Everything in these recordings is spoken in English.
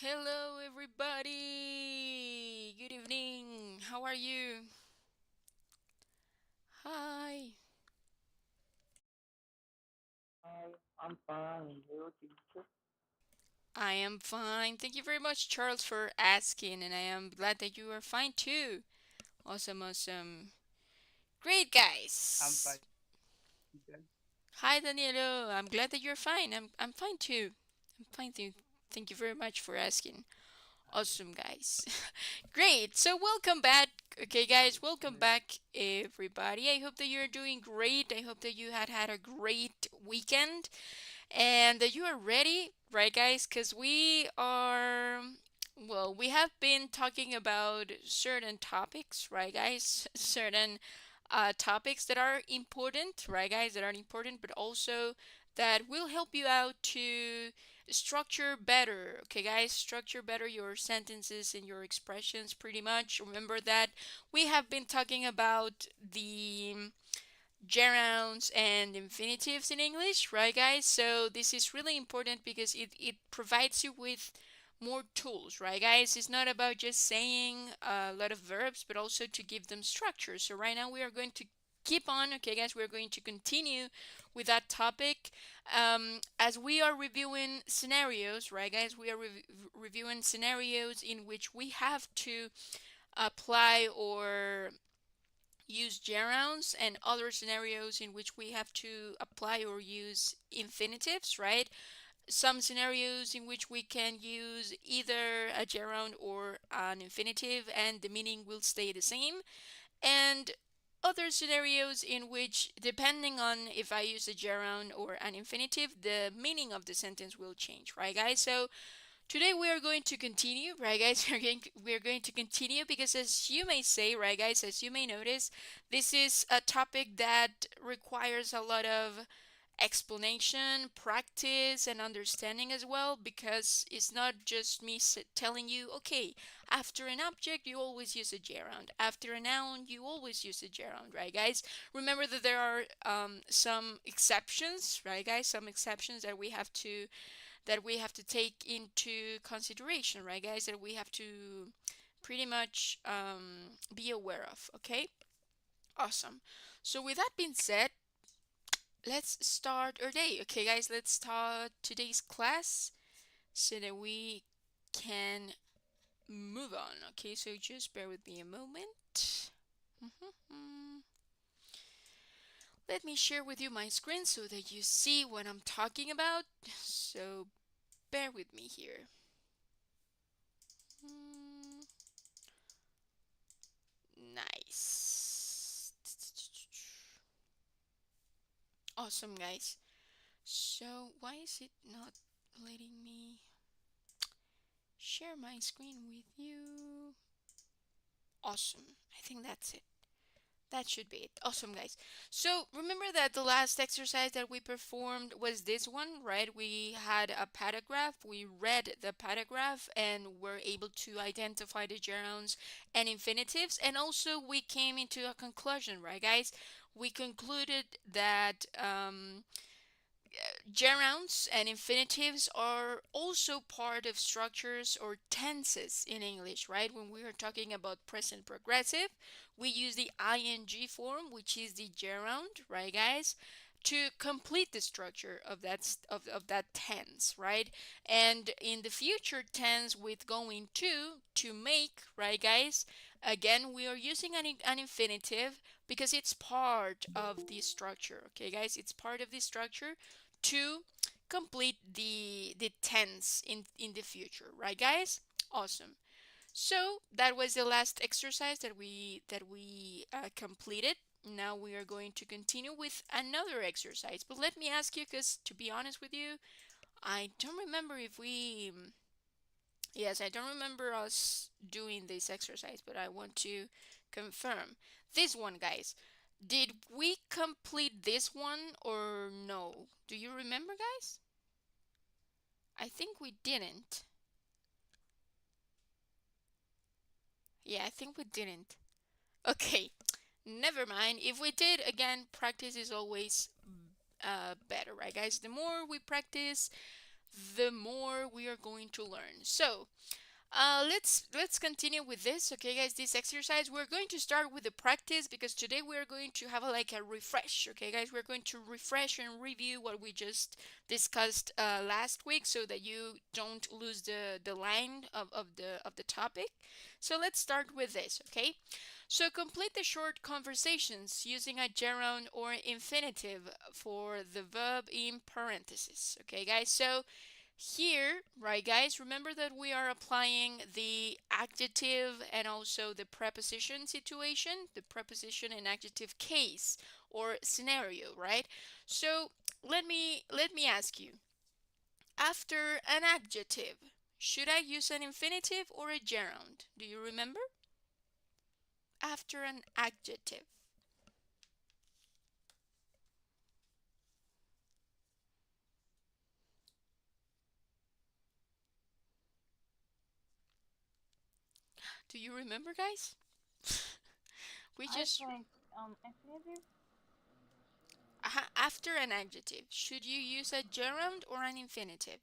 Hello, everybody. Good evening. How are you? Hi. Hi, I'm fine. You, teacher? I am fine. Thank you very much, Charles, for asking, and I am glad that you are fine too. Awesome, awesome. Great, I'm fine, guys. teacher. Hi, Danielo. I'm glad that you're fine. I'm fine too. I'm fine too. Thank you very much for asking. Hi. Awesome, guys. Great. So, welcome back. Okay, guys, welcome Yes, back, everybody. I hope that you're doing great. I hope that you had a great weekend and that you are ready, right, guys? Because we have been talking about certain topics, right, guys? Certain topics that are important, right, guys? That are important, but also that will help you out to structure better, okay, guys? Structure better your sentences and your expressions pretty much. Remember that we have been talking about the gerunds and infinitives in English, right, guys? So this is really important because it provides you with more tools, right, guys? It's not about just saying a lot of verbs, but also to give them structure. So right now we are going to keep on, okay, guys? We're going to continue with that topic as we are reviewing scenarios, right, guys? We are reviewing scenarios in which we have to apply or use gerunds and other scenarios in which we have to apply or use infinitives, right? Some scenarios in which we can use either a gerund or an infinitive and the meaning will stay the same. And other scenarios in which, depending on if I use a gerund or an infinitive, the meaning of the sentence will change, right, guys? So today we are going to continue, right, guys? We're going to continue because, as you may say, right, guys, as you may notice, this is a topic that requires a lot of explanation, practice, and understanding as well. Because it's not just me telling you, okay, after an object you always use a gerund, after a noun you always use a gerund, right, guys? Remember that there are some exceptions, right, guys? Some exceptions that we have to take into consideration, right, guys? That we have to pretty much be aware of. Okay, awesome. So with that being said, let's start our day. Okay, guys, let's start today's class so that we can move on. Okay, so just bear with me a moment. Mhm. Let me share with you my screen so that you see what I'm talking about. So bear with me here. Mm, Nice. Awesome, guys. So, why is it not letting me share my screen with you? Awesome. I think that's it. That should be it. Awesome, guys. So, remember that the last exercise that we performed was this one, right? We had a paragraph. We read the paragraph and were able to identify the gerunds and infinitives. And also, we came into a conclusion, right, guys? We concluded that gerunds and infinitives are also part of structures or tenses in English, right? When we are talking about present progressive, we use the ing form, which is the gerund, right, guys? To complete the structure of of that tense, right? And in the future tense with going to make, right, guys? Again, we are using an infinitive because it's part of the structure. Okay, guys, it's part of the structure to complete the tense in the future, right, guys? Awesome. So that was the last exercise that we completed. Now we are going to continue with another exercise. But let me ask you, because to be honest with you, I don't remember if we yes, I don't remember us doing this exercise, but I want to confirm this one, guys. Did we complete this one or no? Do you remember, guys? I think we didn't. Yeah, I think we didn't. Okay, never mind. If we did, again, practice is always better, right, guys? The more we practice, the more we are going to learn. So, let's continue with this, okay, guys. This exercise, we're going to start with the practice because today we're going to have like a refresh, okay, guys. We're going to refresh and review what we just discussed last week, so that you don't lose the line of the topic. So let's start with this, okay. So complete the short conversations using a gerund or infinitive for the verb in parentheses, okay, guys. So here, right, guys, remember that we are applying the adjective and also the preposition situation, the preposition and adjective case or scenario, right? So let me ask you, after an adjective, should I use an infinitive or a gerund? Do you remember? After an adjective. Do you remember, guys? We I just think infinitive. after an adjective, should you use a gerund or an infinitive?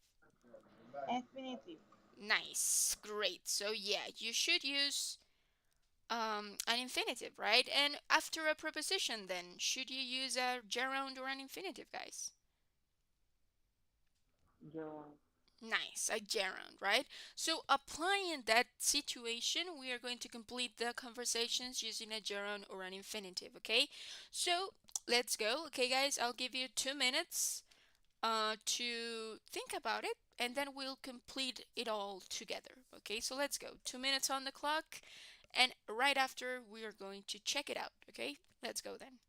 Infinitive. Nice, great. So yeah, you should use an infinitive, right? And after a preposition, then should you use a gerund or an infinitive, guys? Gerunds. Nice, a gerund, right? So applying that situation, we are going to complete the conversations using a gerund or an infinitive, okay? So let's go, okay, guys. I'll give you 2 minutes to think about it, and then we'll complete it all together. Okay, so let's go. 2 minutes on the clock, and right after we are going to check it out. Okay, let's go then.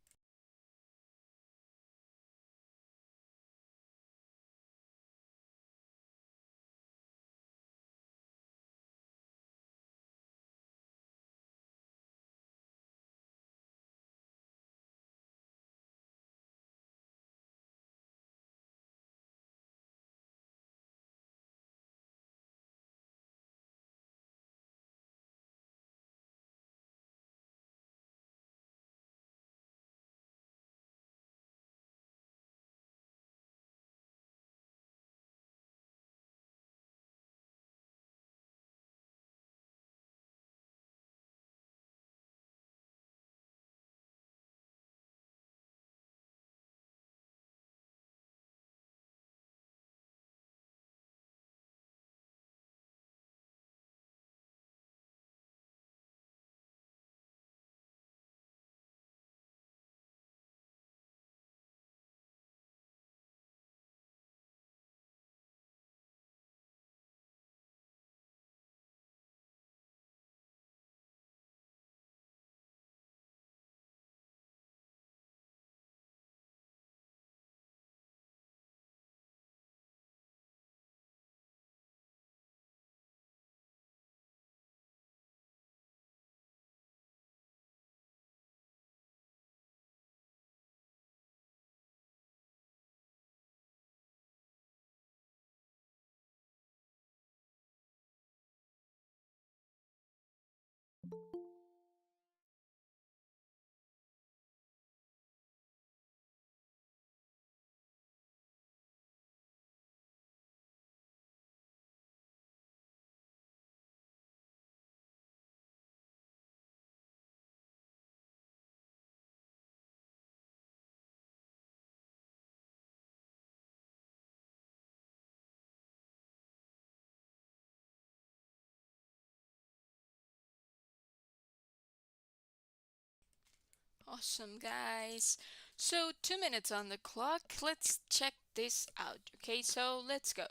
Awesome, guys. So 2 minutes on the clock. Let's check this out. Okay, so let's go.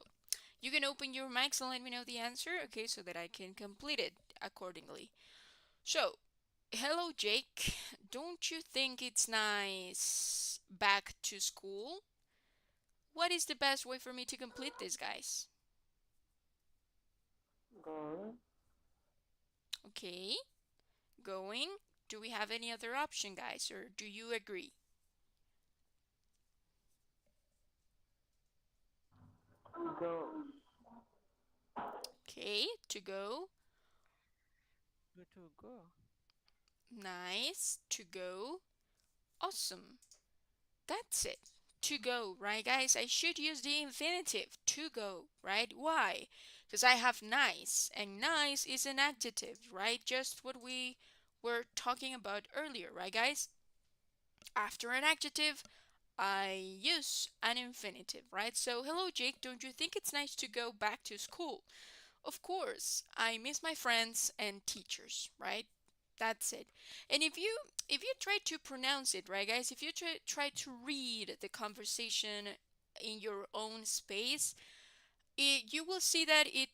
You can open your mics and let me know the answer, okay, so that I can complete it accordingly. So, hello, Jake. Don't you think it's nice back to school? What is the best way for me to complete this, guys? Go. Okay, going. Do we have any other option, guys, or do you agree? Go. Okay, to go. Good to go. Nice. To go. Awesome. That's it. to go, right, guys? I should use the infinitive to go, right? Why? Because I have nice, and nice is an adjective, right? Just what we were talking about earlier, right, guys? After an adjective, I use an infinitive, right? So, hello, Jake. Don't you think it's nice to go back to school? Of course, I miss my friends and teachers, right? That's it. And if you try to pronounce it, right, guys, if you try to read the conversation in your own space, you will see that it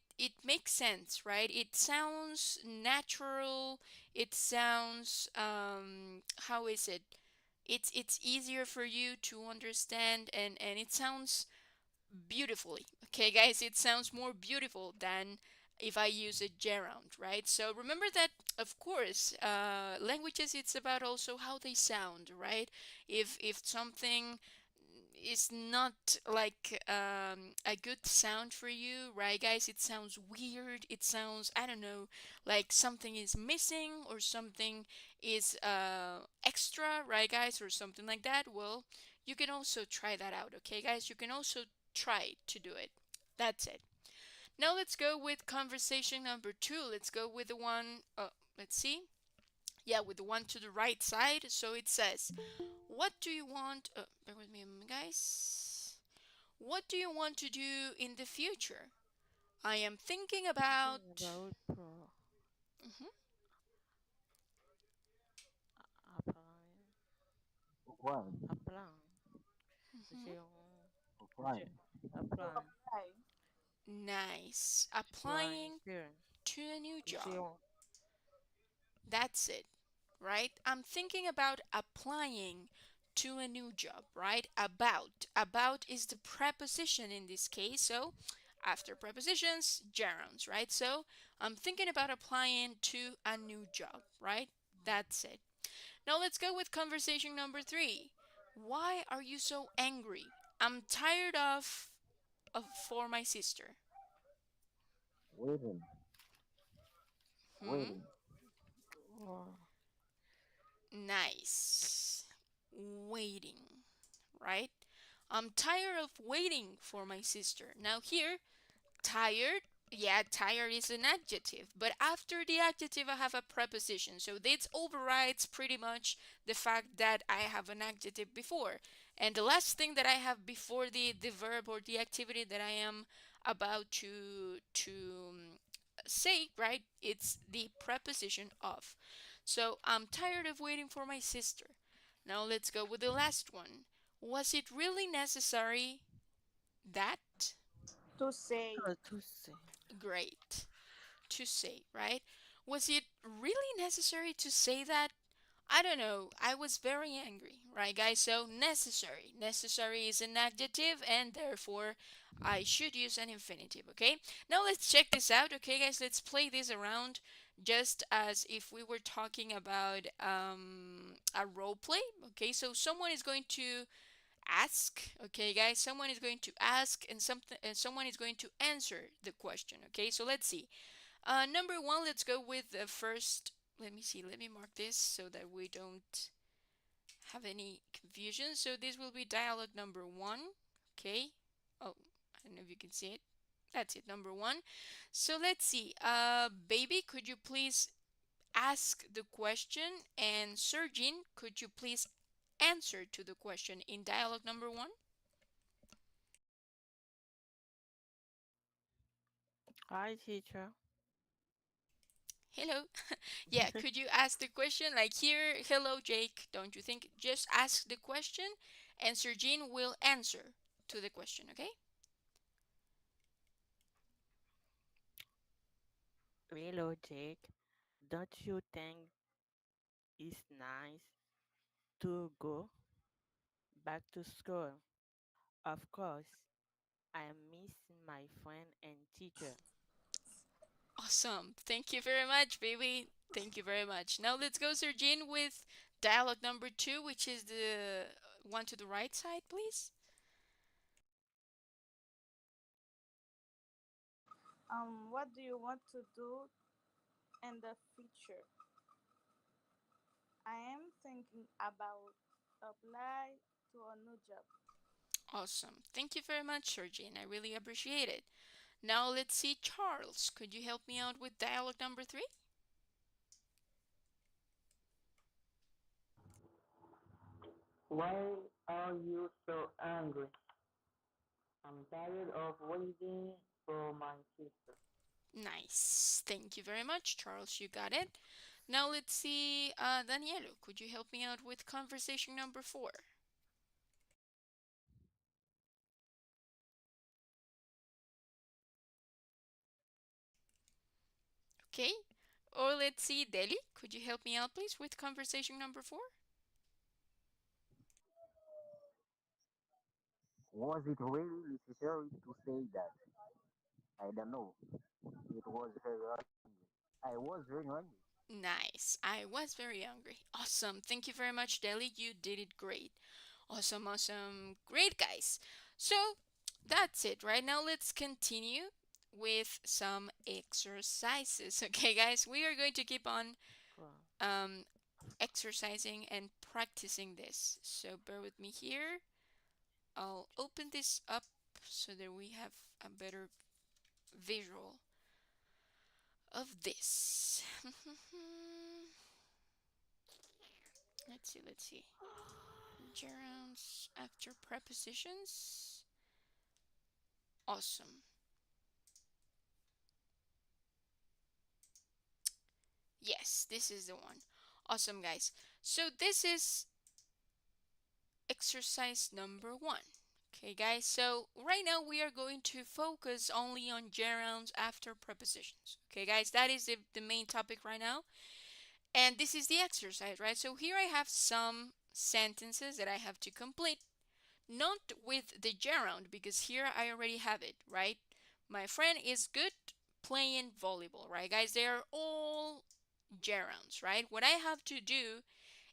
makes sense, right? It sounds natural. It sounds how is it? It's easier for you to understand, and it sounds beautifully. Okay, guys, it sounds more beautiful than if I use a gerund, right? So remember that, of course, languages, it's about also how they sound, right? If something is not like a good sound for you, right, guys? It sounds weird. It sounds, I don't know, like something is missing or something is extra, right, guys, or something like that. Well, you can also try that out, okay, guys? You can also try to do it. That's it. Now let's go with conversation number two. Let's go with the one, let's see. Yeah, with the one to the right side. So it says, what do you want? Bear with me, guys. What do you want to do in the future? I am thinking Thinking about. about pro Mhm, applying, Offline. applying, mhm. j'ai Offline. j'ai applying, Hi. Nice. applying Applying experience, to a new j'ai job. That's it, right? I'm thinking about applying to a new job, right? About. About is the preposition in this case. So after prepositions, gerunds, right? So I'm thinking about applying to a new job, right? That's it. Now let's go with conversation number three. Why are you so angry? I'm tired of for my sister. Waiting. Hmm? Waiting. wow, Nice. Waiting, right? I'm tired of waiting for my sister. Now, here, tired, yeah, tired is an adjective, but after the adjective, I have a preposition. So this overrides pretty much the fact that I have an adjective before. And the last thing that I have before the verb or the activity that I am about to say, right? It's the preposition of. So I'm tired of waiting for my sister. Now let's go with the last one. Was it really necessary that? To say. to say, Great. To say, right? Was it really necessary to say that? I don't know. I was very angry, right, guys? So, necessary. Necessary is an adjective, and therefore, I should use an infinitive, okay? Now, let's check this out, okay, guys? Let's play this around just as if we were talking about a role play, okay? So, someone is going to ask, okay, guys? Someone is going to ask, and someone is going to answer the question, okay? So, let's see. Number one, let's go with the first. Let me see. Let me mark this so that we don't have any confusion. So this will be dialogue number one. Okay. Oh, I don't know if you can see it. That's it, number one. So let's see. Baby, could you please ask the question? And Surgeon, could you please answer to the question in dialogue number one? hi teacher, Hello. Yeah, could you ask the question? Like here, hello, Jake. Don't you think? Just ask the question and Sergine will answer to the question, okay? hello Jake, don't you think it's nice to go back to school? Of course, I miss my friend and teacher. Awesome. Thank you very much, baby. Thank you very much. Now let's go, Sergine, with dialogue number two, which is the one to the right side, please. What do you want to do in the future? I am thinking about apply to a new job. Awesome. Thank you very much, Sergeant. I really appreciate it. Now let's see, Charles. Could you help me out with dialogue number three? Why are you so angry? I'm tired of waiting for my sister. Nice. Thank you very much, Charles. You got it. Now let's see, Danielo. Could you help me out with conversation number four? Okay. Or let's see, Deli. Could you help me out, please, with conversation number four? Was it really necessary to say that? I don't know. It was very angry. I was very angry. Nice. I was very hungry. Awesome. Thank you very much, Deli. You did it great. Awesome, awesome. Great, guys. So that's it. Right now, let's continue with some exercises. Okay, guys, we are going to keep on Cool. um, exercising and practicing this. So bear with me here. I'll open this up so that we have a better visual of this. Let's see. Gerunds after prepositions. Awesome. Yes, this is the one. Awesome, guys. So this is exercise number one. Okay, guys. So right now we are going to focus only on gerunds after prepositions. Okay, guys. That is the main topic right now. And this is the exercise, right? So here I have some sentences that I have to complete. Not with the gerund, because here I already have it, right? My friend is good playing volleyball, right, guys? They are all gerunds, right? What I have to do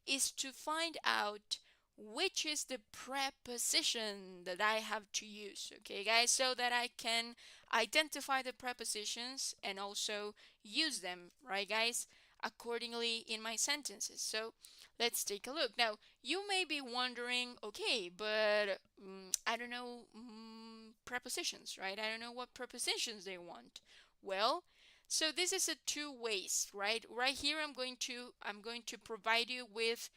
is to find out which is the preposition that I have to use, okay, guys, so that I can identify the prepositions and also use them, right, guys, accordingly in my sentences. So let's take a look. Now, you may be wondering, okay, but I don't know prepositions, right? I don't know what prepositions they want. Well, so this is a two ways, right? Right here I'm going to provide you with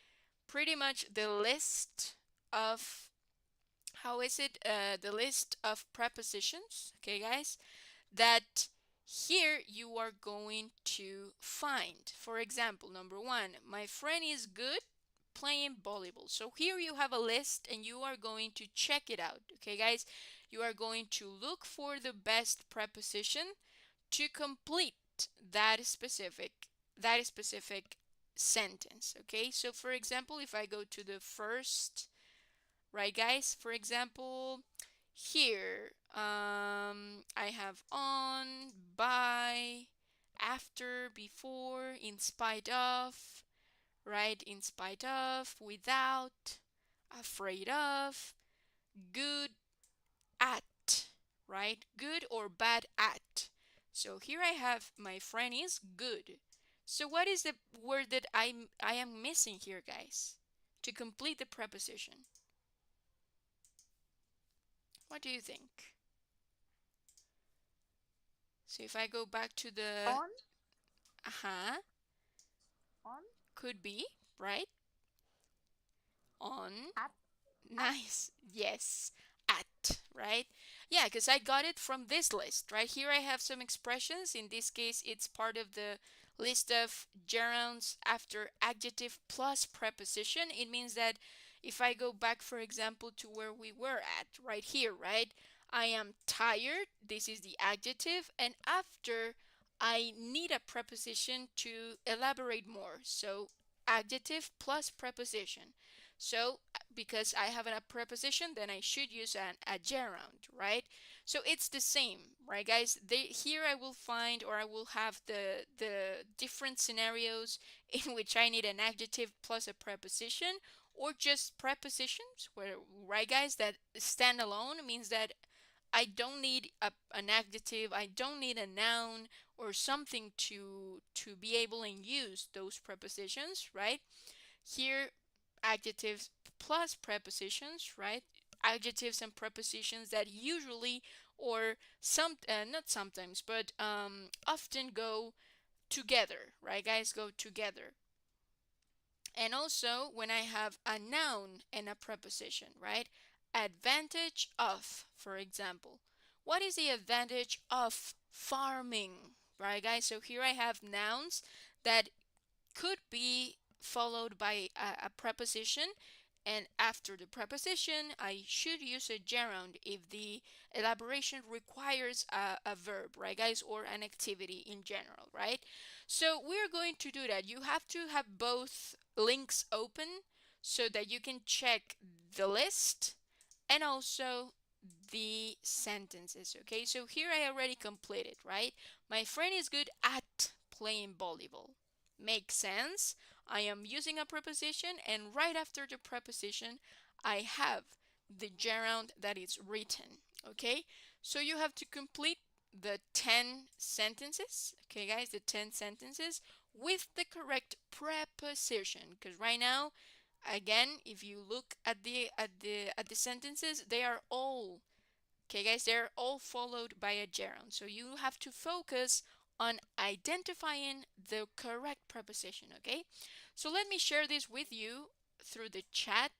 pretty much the list of how is it the list of prepositions, okay, guys, that here you are going to find. For example, number one, my friend is good playing volleyball. So here you have a list and you are going to check it out, okay, guys. You are going to look for the best preposition to complete that specific sentence. Okay, so for example, if I go to the first, right, guys, for example, here I have on, by, after, before, in spite of, right, in spite of, without, afraid of, good, at, right? Good or bad at. So here I have my friend is good. So what is the word that I am missing here, guys? To complete the preposition. What do you think? So if I go back to the On, uh-huh, on, could be, right? On. at. Nice. Yes. At, right? Yeah, because I got it from this list, right? Here I have some expressions. In this case, it's part of the list of gerunds after adjective plus preposition. It means that if I go back, for example, to where we were at, right here, right? I am tired. This is the adjective. And after, I need a preposition to elaborate more. So, adjective plus preposition. So because I have a preposition, then I should use a gerund, right? So it's the same, right, guys? Here I will find, or I will have the different scenarios in which I need an adjective plus a preposition, or just prepositions, where, right, guys, that stand alone means that I don't need an adjective, I don't need a noun or something to be able and use those prepositions, right? Here, adjectives plus prepositions, right? adjectives and prepositions that usually, or some not sometimes, but often go together, right guys, go together. And also when I have a noun and a preposition, right? Advantage of, for example. What is the advantage of farming, right guys? So here I have nouns that could be followed by a preposition, and after the preposition I should use a gerund if the elaboration requires a verb, right guys, or an activity in general, right? So we're going to do that. You have to have both links open so that you can check the list and also the sentences. Okay, so here I already completed, right? My friend is good at playing volleyball. Makes sense. I am using a preposition, and right after the preposition I have the gerund that is written. Okay, so you have to complete the 10 sentences, okay guys, the 10 sentences with the correct preposition, because right now, again, if you look at the sentences, they are all, okay guys, they're all followed by a gerund, so you have to focus on identifying the correct preposition. Okay, so let me share this with you through the chat.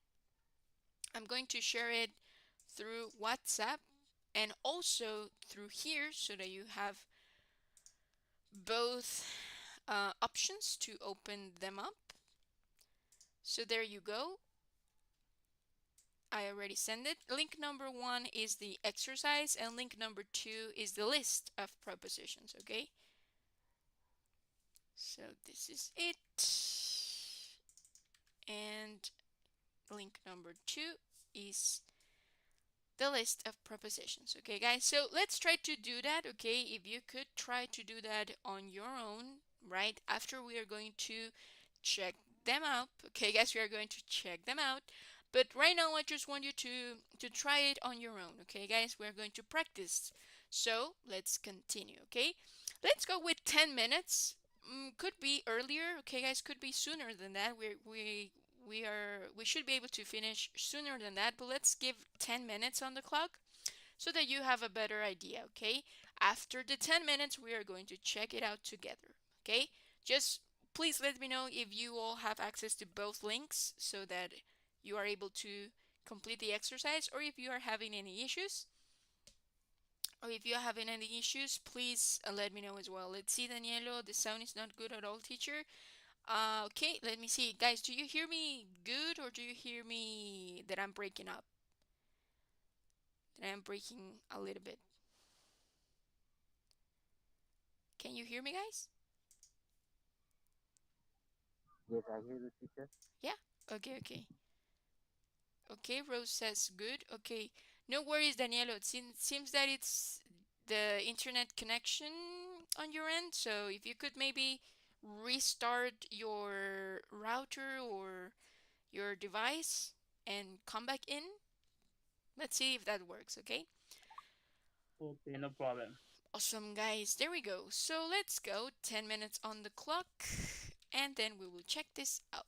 I'm going to share it through WhatsApp and also through here so that you have both options to open them up. So there you go. I already sent it. Link number 1 is the exercise, and link number 2 is the list of prepositions. Okay, so this is it. And link number 2 is the list of prepositions. Okay guys, so let's try to do that. Okay, if you could try to do that on your own, right after we are going to check them out. Okay guys, we are going to check them out, but right now I just want you to try it on your own. Okay guys, we're going to practice, so let's continue. Okay, let's go with 10 minutes. Could be earlier, okay guys, could be sooner than that. We should be able to finish sooner than that, but let's give 10 minutes on the clock so that you have a better idea. Okay, after the 10 minutes we are going to check it out together. Okay, just please let me know if you all have access to both links so that you are able to complete the exercise, or if you are having any issues, please let me know as well. Let's see, Danielo, the sound is not good at all, teacher. Okay, let me see. Guys, do you hear me good, or do you hear me that I'm breaking up? That I'm breaking a little bit. Can you hear me, guys? Yes, I hear you, teacher. Yeah? Okay, okay. Okay, Rose says good. Okay, no worries, Danielo. Seems that it's the internet connection on your end. So if you could maybe restart your router or your device and come back in. Let's see if that works, okay? Okay, no problem. Awesome, guys. There we go. So let's go. 10 minutes on the clock, and then we will check this out.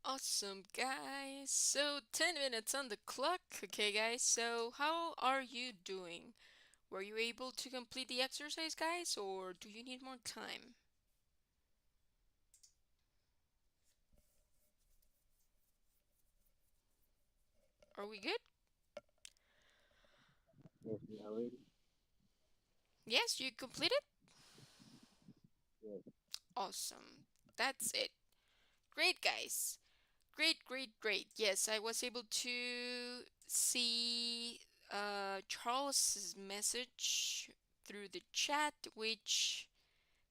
Awesome, guys. So, 10 minutes on the clock. Okay, guys. So, how are you doing? Were you able to complete the exercise, guys, or do you need more time? Are we good? Yes, we are ready. Yes, you completed? Yes. Awesome. That's it. Great, guys. Great, great, great. Yes, I was able to see Charles's message through the chat, which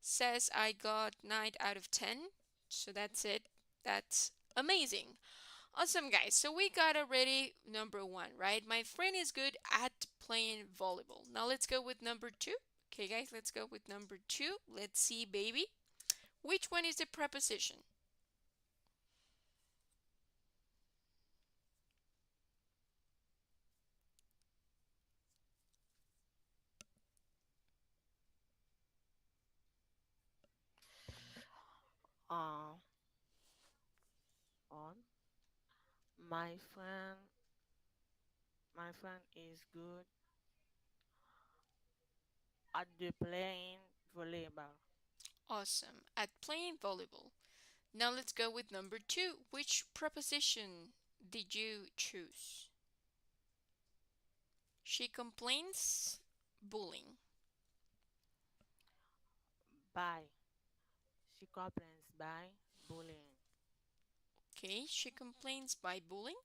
says I got 9 out of 10. So that's it. That's amazing. Awesome, guys. So we got already number one, right? My friend is good at playing volleyball. Now let's go with number two. Okay, guys, let's go with number two. Let's see, baby. Which one is the preposition? Uh, on my friend, my friend is good at the playing volleyball. Awesome. At playing volleyball. Now let's go with number two. Which preposition did you choose? She complains bullying. By she complains by bullying. Okay, she complains by bullying.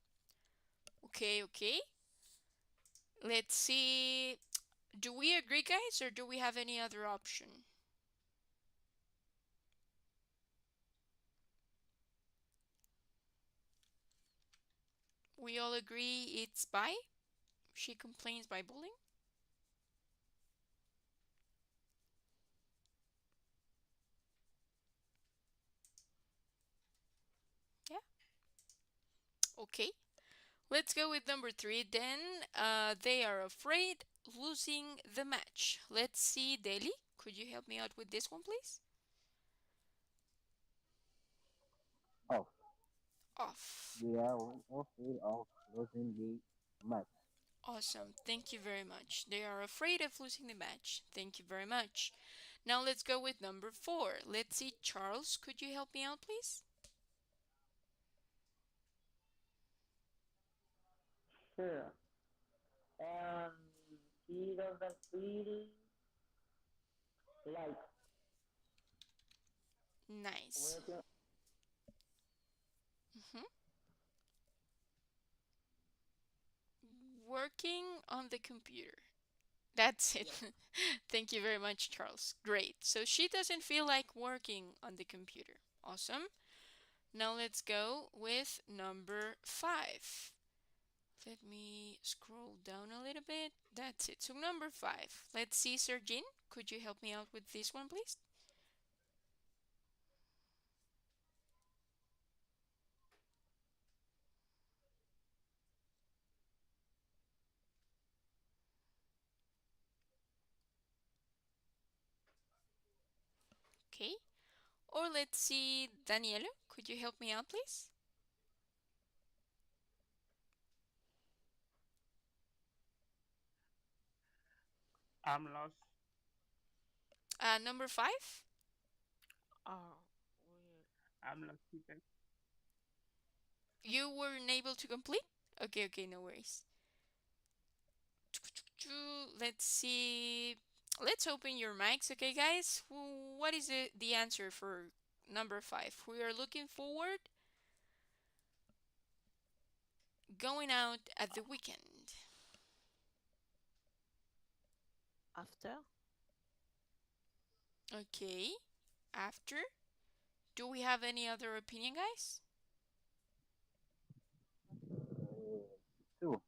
Okay, okay. Let's see. Do we agree, guys, or do we have any other option? We all agree it's by. She complains by bullying. Yeah. Okay. Let's go with number three then. They are afraid losing the match. Let's see, Deli. Could you help me out with this one, please? Off. Off. They are afraid of losing the match. Awesome. Thank you very much. They are afraid of losing the match. Thank you very much. Now let's go with number four. Let's see, Charles. Could you help me out, please? Sure. Um, he doesn't feel like Nice. working. Mhm. Working on the computer. That's it. Yes. Thank you very much, Charles. Great. So she doesn't feel like working on the computer. Awesome. Now let's go with number five. Let me scroll down a little bit. That's it. So number five. Let's see, Sergin. Could you help me out with this one, please? Okay. Or let's see, Daniela. Could you help me out, please? I'm lost. Number five. Oh, we I'm lost, teacher. You weren't able to complete? Okay, okay, no worries. Let's see. Let's open your mics, okay, guys? What is the answer for number five? We are looking forward going out at the weekend. after Okay. After. Do we have any other opinion, guys? Uh, Two.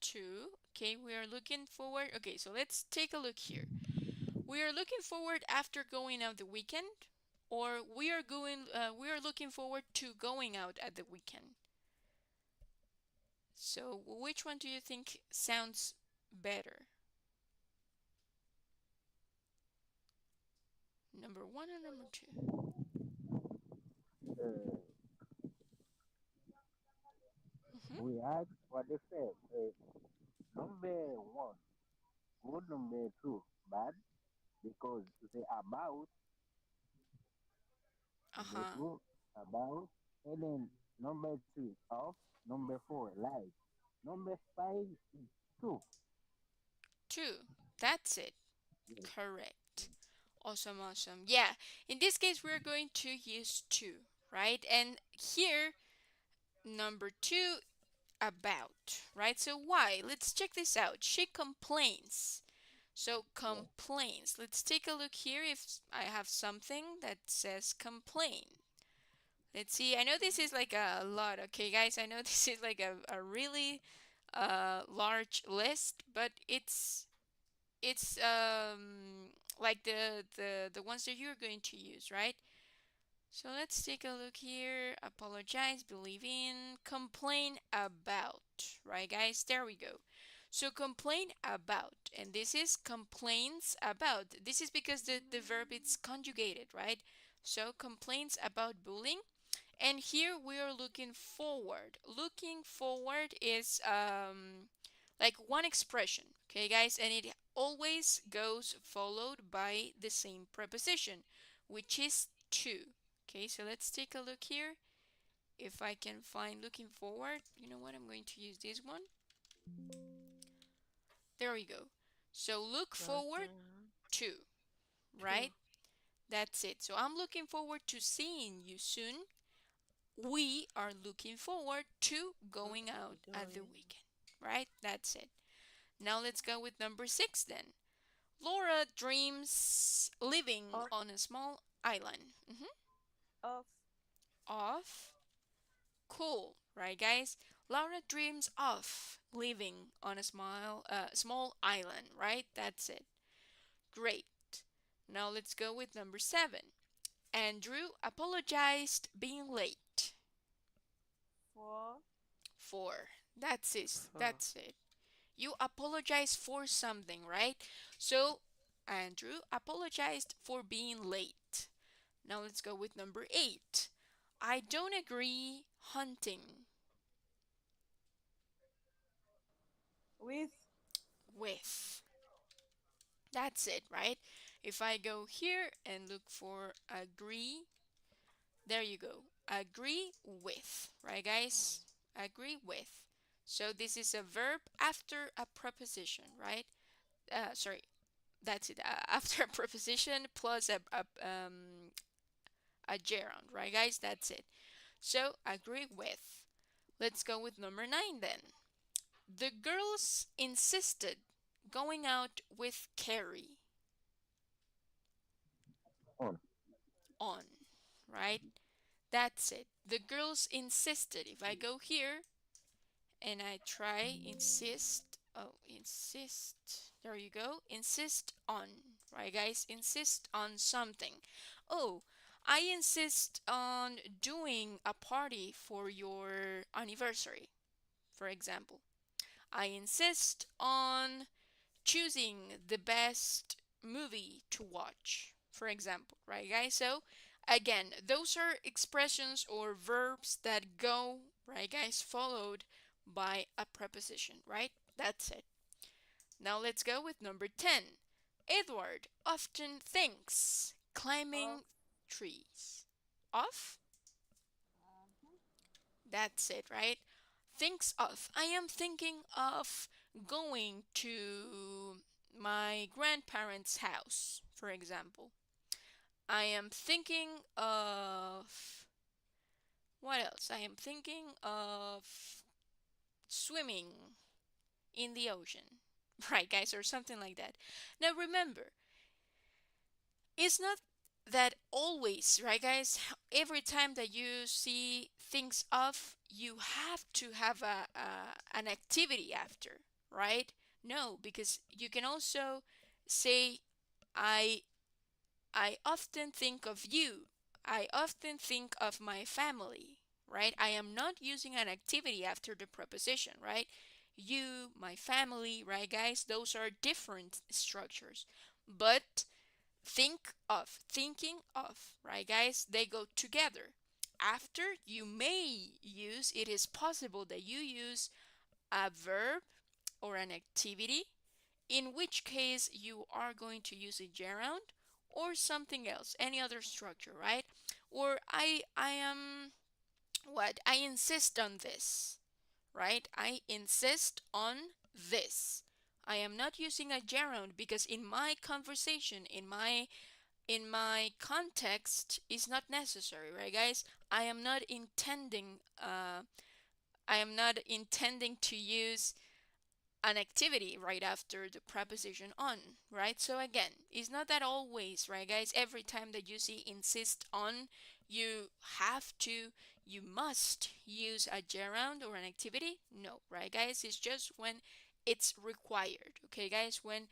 Two. Okay, we are looking forward. Okay, so let's take a look here. We are looking forward after going out the weekend, or we are looking forward to going out at the weekend. So, which one do you think sounds better? Number one or number two? Uh, we ask what they say. Number one, good. Number two, bad. Because to say about, number Uh-huh. two, about. And then number three, off. Number four, like. Number five is two. Two. That's it. Yes, Correct. Awesome, awesome. Yeah, in this case, we're going to use two, right? And here, number two, about, right? So why? Let's check this out. She complains. So yes. complains. Let's take a look here if I have something that says complain. Let's see. I know this is like a lot, okay, guys? I know this is like a really large list, but it's like the ones that you're going to use, right? So let's take a look here. Apologize, believe in, complain about, right, guys? There we go. So complain about, and this is complains about. This is because the verb is conjugated, right? So complains about bullying. And here we are looking forward. Looking forward is like one expression, okay, guys? And it always goes followed by the same preposition, which is to. Okay, so let's take a look here. If I can find looking forward, you know what? I'm going to use this one. There we go. So look forward Looking to, to. right? That's it. So I'm looking forward to seeing you soon. We are looking forward to going out at the Doing. weekend, right? That's it. Now let's go with number six then. Laura dreams living Of, on a small island. of, Of cool, right, guys? Laura dreams of living on a small island, right? That's it. Great. Now let's go with number seven. Andrew apologized being late for, for. That's it. For. That's it. You apologize for something, right? So Andrew apologized for being late. Now let's go with number eight. I don't agree hunting with, with. That's it, right? If I go here and look for agree, there you go. Agree with, right, Hmm. guys? Agree with. So this is a verb after a preposition, right? Sorry, that's it. After a preposition plus a gerund, right, guys? That's it. So agree with. Let's go with number nine then. The girls insisted going out with Carrie On. on, right? That's it. The girls insisted. If I go here and I try insist, oh, insist. There you go. Insist on, right, guys? Insist on something. Oh, I insist on doing a party for your anniversary, for example. I insist on choosing the best movie to watch, for example, right, guys? So, again, those are expressions or verbs that go, right, guys, followed by a preposition, right? That's it. Now let's go with number 10. Edward often thinks of, climbing trees. Off? mhm, That's it, right? Thinks of. I am thinking of going to my grandparents' house, for example. I am thinking of what else? I am thinking of swimming in the ocean, right, guys, or something like that. Now remember, it's not that always, right, guys? Every time that you see things of, you have to have an activity after, right? No, because you can also say, I I often think of you. I often think of my family, right? I am not using an activity after the preposition, right? You, my family, right, guys? Those are different structures. But think of, thinking of, right, guys? They go together. after, it is possible that you use a verb or an activity, in which case you are going to use a gerund or something else, any other structure, right? Or I am what? I insist on this, right? I insist on this. I am not using a gerund because in my conversation, in my context is not necessary, right guys? I am not intending to use an activity right after the preposition on, right? So again, it's not that always, right guys? Every time that you see insist on, you have to, you must use a gerund or an activity. No, right guys? It's just when it's required, okay guys? When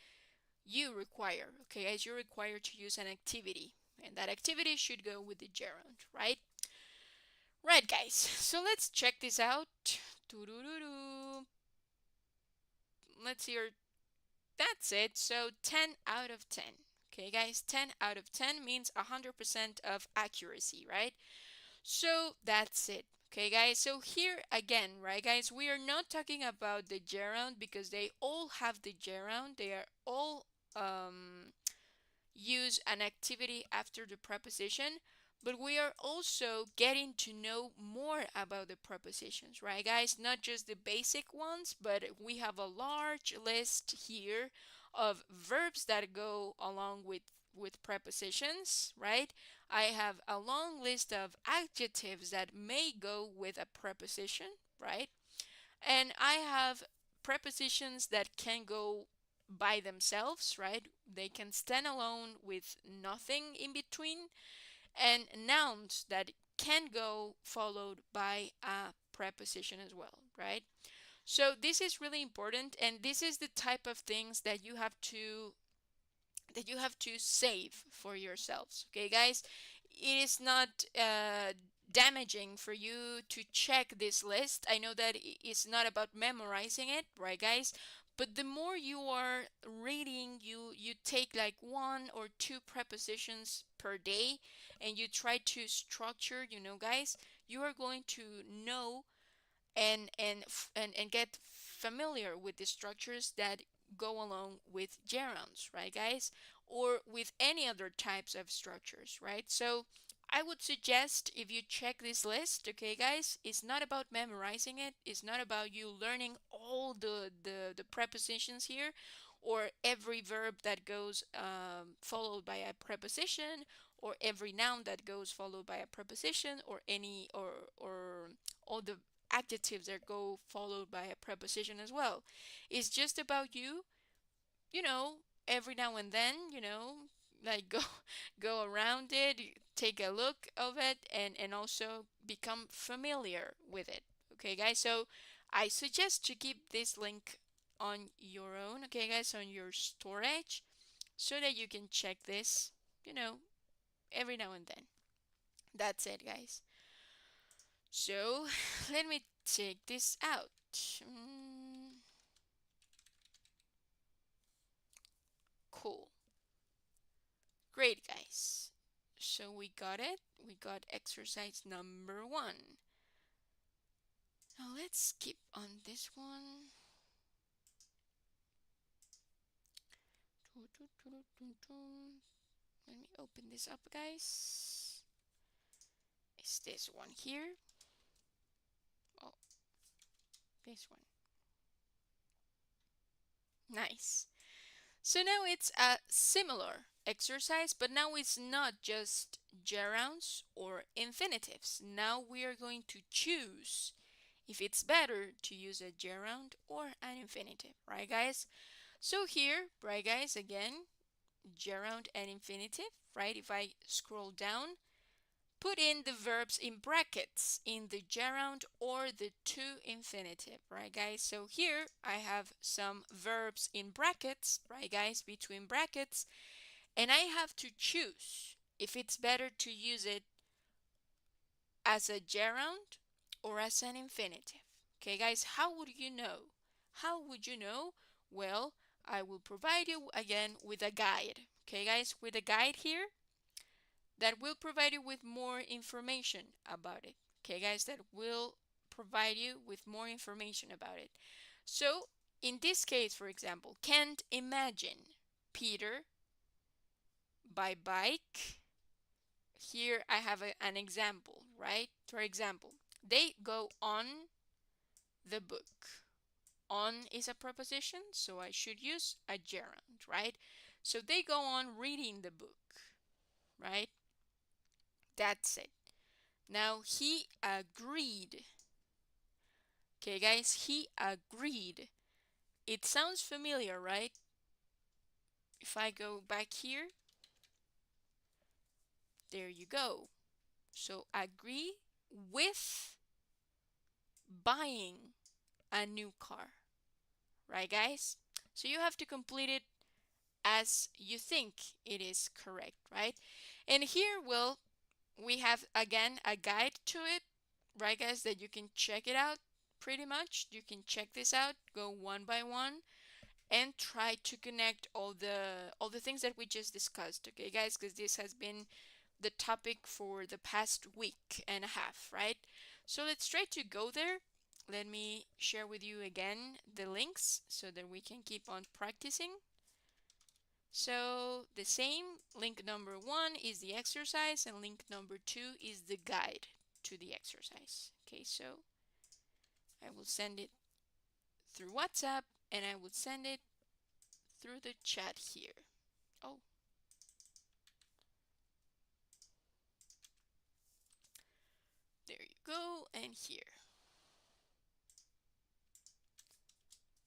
you require, okay guys, you're required to use an activity, and that activity should go with the gerund, right? Right guys, so let's check this out. Doo-doo-doo-doo. Let's hear. That's it. So 10 out of 10. Okay, guys, 10 out of 10 means 100% of accuracy, right? So that's it. Okay, guys, so here again, right, guys, we are not talking about the gerund because they all have the gerund. They are all use an activity after the preposition, but we are also getting to know more about the prepositions, right, guys? Not just the basic ones, but we have a large list here of verbs that go along with prepositions, right? I have a long list of adjectives that may go with a preposition, right? And I have prepositions that can go by themselves, right? They can stand alone with nothing in between, and nouns that can go followed by a preposition as well, right? So this is really important, and this is the type of things that you have to save for yourselves. Okay, guys, it is not damaging for you to check this list. I know that it's not about memorizing it, right, guys? But the more you are reading, you take like one or two prepositions per day, and you try to structure, guys, you are going to know and get familiar with the structures that go along with gerunds, right guys, or with any other types of structures, right? So I would suggest, if you check this list, okay guys, it's not about memorizing it, it's not about you learning all the prepositions here, or every verb that goes followed by a preposition, or every noun that goes followed by a preposition, or any or all the adjectives that go followed by a preposition as well. It's just about you know, every now and then, like go go around it, take a look of it, and also become familiar with it. Okay, guys. So I suggest to keep this link on your own, okay, guys, on your storage, so that you can check this, you know, every now and then. That's it, guys. So let me take this out. Cool. Great, guys. So we got it. We got exercise number 1. Now let's skip on this one. Let me open this up, guys. It's this one here. Oh, this one. Nice. So now it's a similar exercise, but now it's not just gerunds or infinitives. Now we are going to choose if it's better to use a gerund or an infinitive, right guys? So here, right guys, again, gerund and infinitive, right? If I scroll down, put in the verbs in brackets in the gerund or the to infinitive, right guys? So here I have some verbs in brackets, right guys, between brackets, and I have to choose if it's better to use it as a gerund or as an infinitive. Okay guys, how would you know? How would you know? Well, I will provide you again with a guide. Okay guys, with a guide here, that will provide you with more information about it. Okay, guys, that will provide you with more information about it. So, in this case, for example, can't imagine Peter by bike. Here I have an example, right? For example, they go on the book. On is a preposition, so I should use a gerund, right? So they go on reading the book, right? That's it. Now he agreed. Okay, guys, he agreed. It sounds familiar, right? If I go back here, there you go. So agree with buying a new car, right, guys? So you have to complete it as you think it is correct, right? And here, well, we have again a guide to it, right, guys, that you can check it out pretty much. You can check this out, go one by one, and try to connect all the things that we just discussed, okay, guys, because this has been the topic for the past week and a half, right? So let's try to go there. Let me share with you again the links so that we can keep on practicing. So the same, link number 1 is the exercise and link number 2 is the guide to the exercise. Okay, so I will send it through WhatsApp and I will send it through the chat here. Oh, there you go, and here.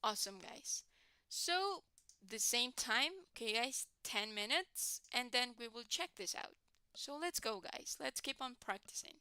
Awesome, guys. So the same time, okay, guys, 10 minutes, and then we will check this out. So let's go, guys. Let's keep on practicing.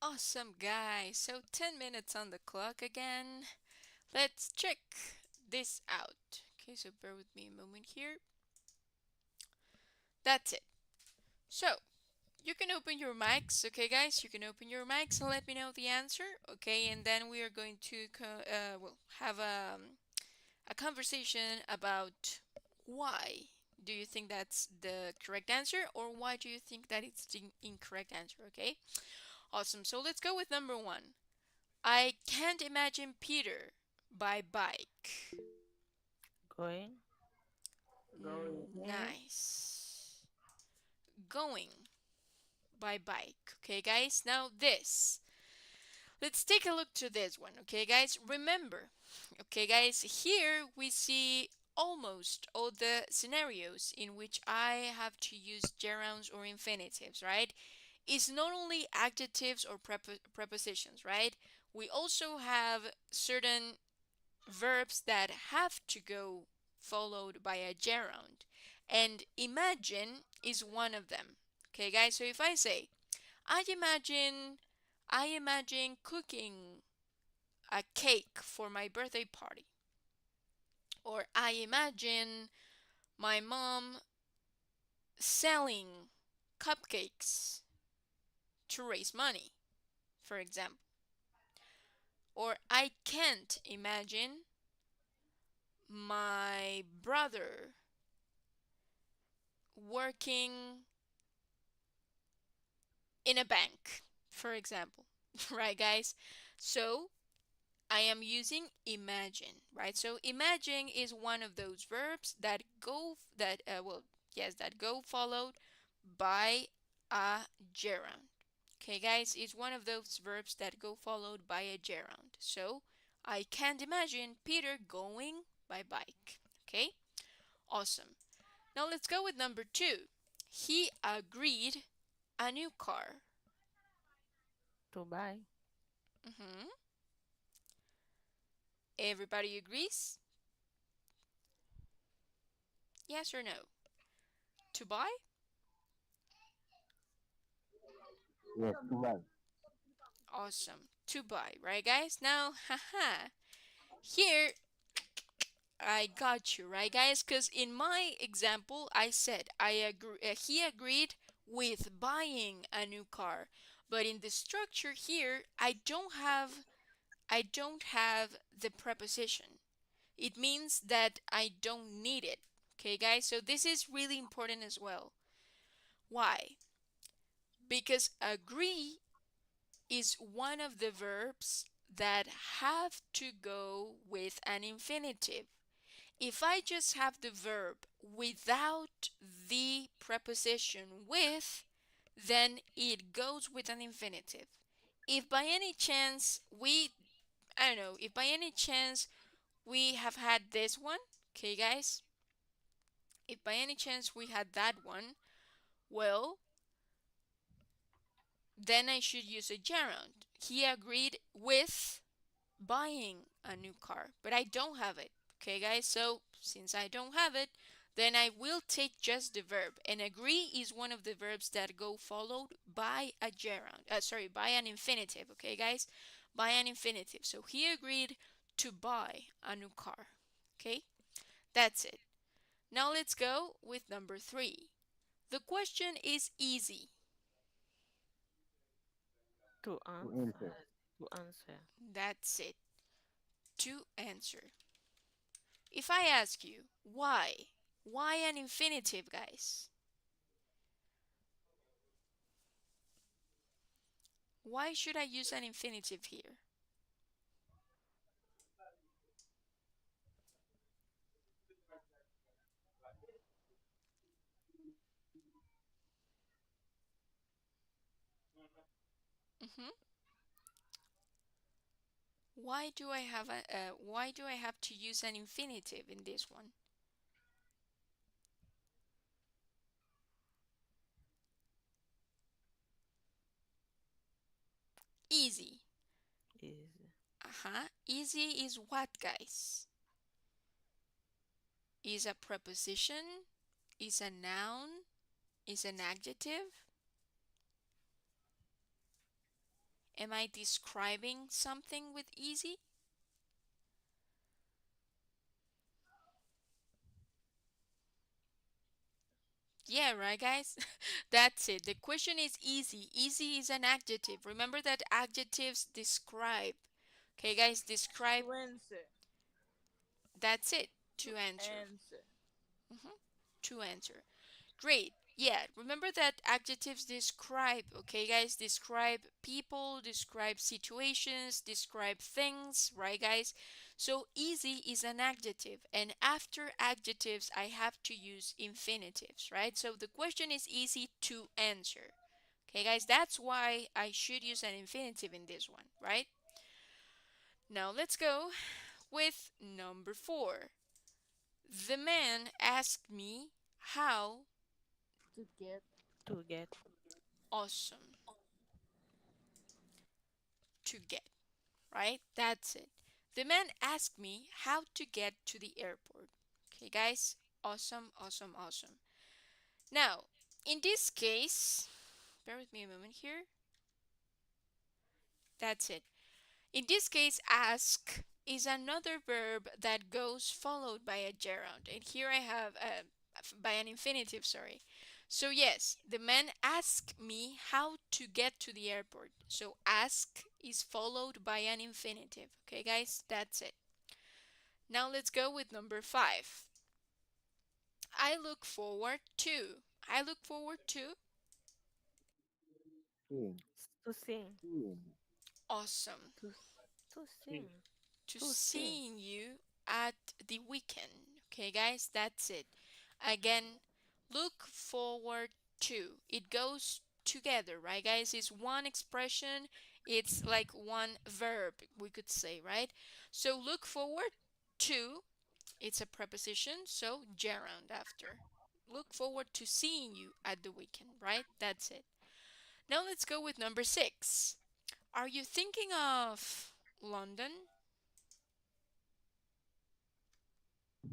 Awesome, guys. So 10 minutes on the clock again. Let's check this out. Okay, so bear with me a moment here. That's it. So you can open your mics, okay, guys? You can open your mics and let me know the answer, okay? And then we are going to well, have a conversation about why do you think that's the correct answer, or why do you think that it's the incorrect answer, okay? Awesome. So let's go with number one. I can't imagine Peter by bike. Going. Going in. Nice. Going by bike. Okay, guys. Now this. Let's take a look to this one. Okay, guys. Remember. Okay, guys. Here we see almost all the scenarios in which I have to use gerunds or infinitives, right? It's not only adjectives or prepositions, right? We also have certain verbs that have to go followed by a gerund. And imagine is one of them. Okay, guys, so if I say, I imagine I imagine cooking a cake for my birthday party, or I imagine my mom selling cupcakes to raise money, for example. Or I can't imagine my brother working in a bank, for example. Right, guys? So I am using imagine, right? So imagine is one of those verbs that that go followed by a gerund. Okay, guys, it's one of those verbs that go followed by a gerund. So I can't imagine Peter going by bike. Okay, awesome. Now let's go with number two. He agreed a new car. To buy. Hmm. Everybody agrees? Yes or no? To buy? Yes, too bad. Awesome. To buy, right, guys? Now, haha. Here, I got you, right, guys? Because in my example, I said I agree. He agreed with buying a new car, but in the structure here, I don't have the preposition. It means that I don't need it. Okay, guys? So this is really important as well. Why? Because agree is one of the verbs that have to go with an infinitive. If I just have the verb without the preposition with, then it goes with an infinitive. If by any chance I don't know, if by any chance we have had this one, okay, guys, if by any chance we had that one, well, then I should use a gerund. He agreed with buying a new car, but I don't have it. Okay, guys, so since I don't have it, then I will take just the verb. And agree is one of the verbs that go followed by a gerund. Sorry, by an infinitive. Okay, guys, by an infinitive. So he agreed to buy a new car. Okay, that's it. Now let's go with number three. The question is easy. To To answer. answer. To answer. That's it. To answer. If I ask you, why an infinitive, guys? Why should I use an infinitive here? Hmm. Why do I have to use an infinitive in this one? Easy. Is. Uh-huh. Easy is what, guys? Is a preposition? Is a noun? Is an adjective? Am I describing something with easy? Yeah, right, guys? That's it. The question is easy. Easy is an adjective. Remember that adjectives describe. Okay, guys, describe. To answer. That's it. To To answer. answer. Mhm. To answer. Great. Yeah, remember that adjectives describe, okay, guys? Describe people, describe situations, describe things, right, guys? So easy is an adjective, and after adjectives, I have to use infinitives, right? So the question is easy to answer. Okay, guys, that's why I should use an infinitive in this one, right? Now let's go with number four. The man asked me how. To get. To get. Awesome. To get, right? That's it. The man asked me how to get to the airport. Okay, guys? Awesome, awesome, awesome. Now, in this case, bear with me a moment here. That's it. In this case, ask is another verb that goes followed by a gerund. And here I have by an infinitive, sorry. So yes, the man asked me how to get to the airport. So ask is followed by an infinitive. Okay, guys, that's it. Now let's go with number five. I look forward to. I look forward to. Sing, To sing. sing, Awesome. To to Sing. sing. To To sing. seeing you at the weekend. Okay, guys, that's it. Again, look forward to. It goes together, right, guys? It's one expression, it's like one verb, we could say, right? So look forward to, it's a preposition, so gerund after. Look forward to seeing you at the weekend, right? That's it. Now let's go with number six. Are you thinking of London?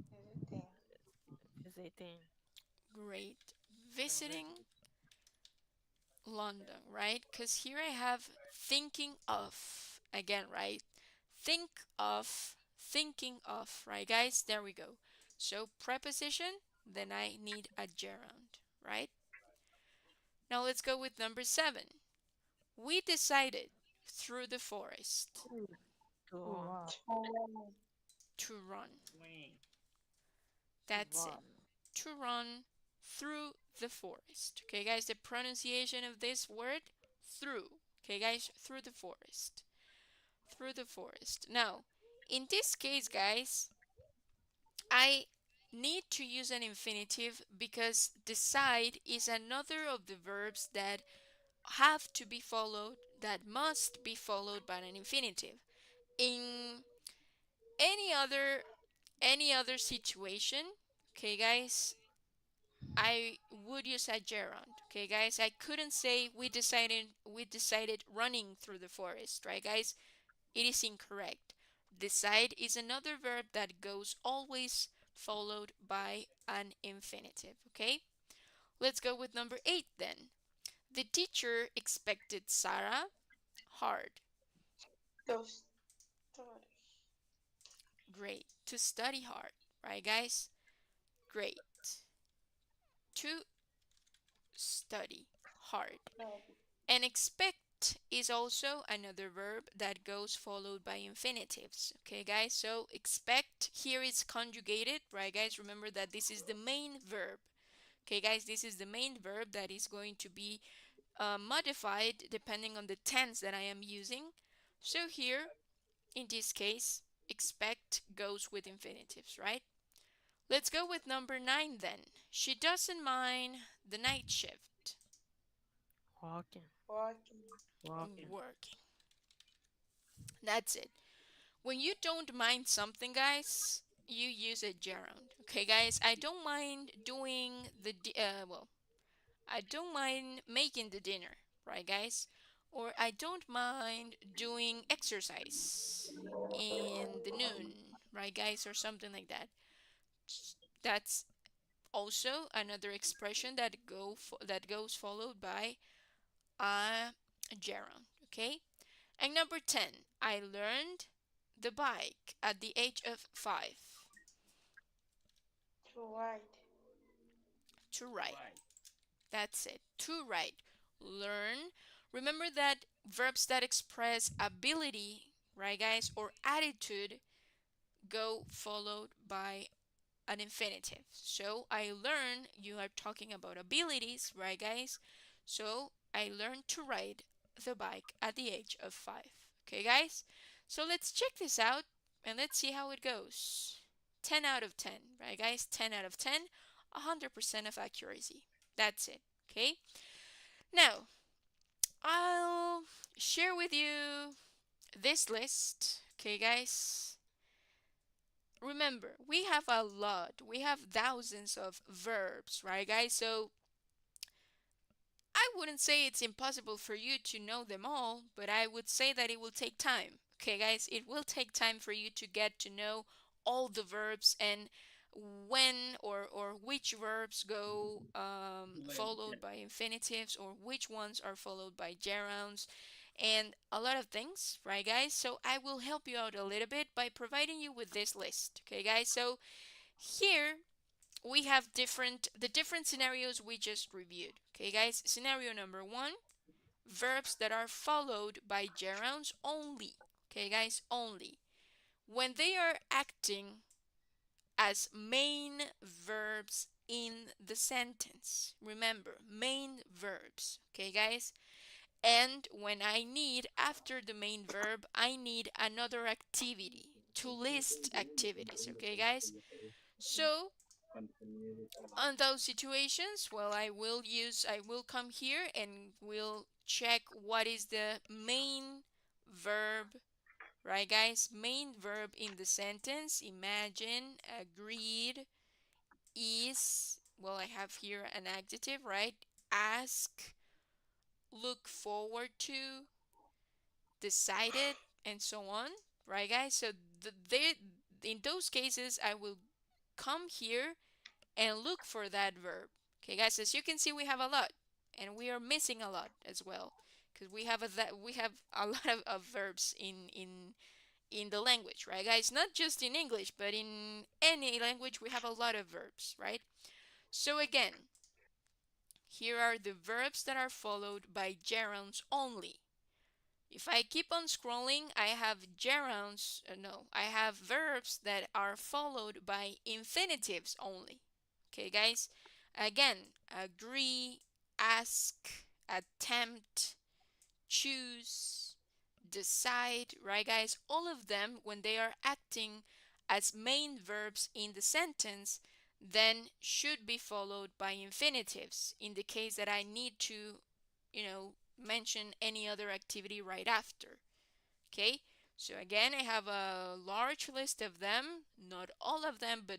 Visiting. Visiting. Great. Visiting London, right? Because here I have thinking of again, right? Thinking of, right, guys? There we go. So preposition, then I need a gerund, right? Now let's go with number seven. We decided through the forest To, To to run. run. Oh, to run. Swing. to That's it. run. To run through the forest. Okay, guys, the pronunciation of this word, through. Okay, guys, through the forest. Through the forest. Now, in this case, guys, I need to use an infinitive because decide is another of the verbs that have to be followed, that must be followed by an infinitive. In any other situation, okay, guys, I would use a gerund. Okay, guys, I couldn't say we decided running through the forest, right, guys? It is incorrect. Decide is another verb that goes always followed by an infinitive, okay? Let's go with number 8 then. The teacher expected Sarah hard. Those stories. Great. To study hard, right, guys? Great. To study hard. Maybe. And expect is also another verb that goes followed by infinitives. Okay, guys? So expect here is conjugated, right, guys? Remember that this is the main verb. Okay, guys, this is the main verb that is going to be modified depending on the tense that I am using. So here, in this case, expect goes with infinitives, right? Let's go with number 9 then. She doesn't mind the night shift. Walking. Walking. Walking. Working. That's it. When you don't mind something, guys, you use a gerund. Okay, guys, I don't mind doing I don't mind making the dinner, right, guys? Or I don't mind doing exercise in the noon, right, guys, or something like that. That's also another expression that goes followed by a gerund. Okay. And number 10, I learned the bike at the age of 5. To ride. To write. That's it. To write. Learn. Remember that verbs that express ability, right, guys, or attitude go followed by an infinitive. So I learn, you are talking about abilities, right, guys? So I learned to ride the bike at the age of 5. Okay, guys? So let's check this out and let's see how it goes. 10 out of 10, right, guys? 10 out of 10, 100% of accuracy. That's it, okay? Now, I'll share with you this list, okay, guys? Remember, we have a lot, we have thousands of verbs, right, guys? So I wouldn't say it's impossible for you to know them all, but I would say that it will take time. Okay, guys, it will take time for you to get to know all the verbs and when or which verbs go followed by infinitives or which ones are followed by gerunds and a lot of things, right, guys? So I will help you out a little bit by providing you with this list. Okay, guys? So here we have the different scenarios we just reviewed. Okay, guys? Scenario number 1, verbs that are followed by gerunds only. Okay, guys? Only. When they are acting as main verbs in the sentence. Remember, main verbs. Okay, guys? And when I need, after the main verb, I need another activity to list activities. Okay, guys? So on those situations, well, I will come here and we'll check what is the main verb, right, guys? Main verb in the sentence. Imagine, agreed, is, well, I have here an adjective, right? Ask, look forward to, decided, and so on, right, guys? So in those cases, I will come here and look for that verb. Okay, guys, as you can see, we have a lot, and we are missing a lot as well, because we have a lot of verbs in the language, right, guys? Not just in English, but in any language, we have a lot of verbs, right? So again, here are the verbs that are followed by gerunds only. If I keep on scrolling, I have gerunds, no, I have verbs that are followed by infinitives only. Okay, guys? Again, agree, ask, attempt, choose, decide, right, guys? All of them, when they are acting as main verbs in the sentence, then should be followed by infinitives in the case that I need to, mention any other activity right after. Okay? So again, I have a large list of them, not all of them, but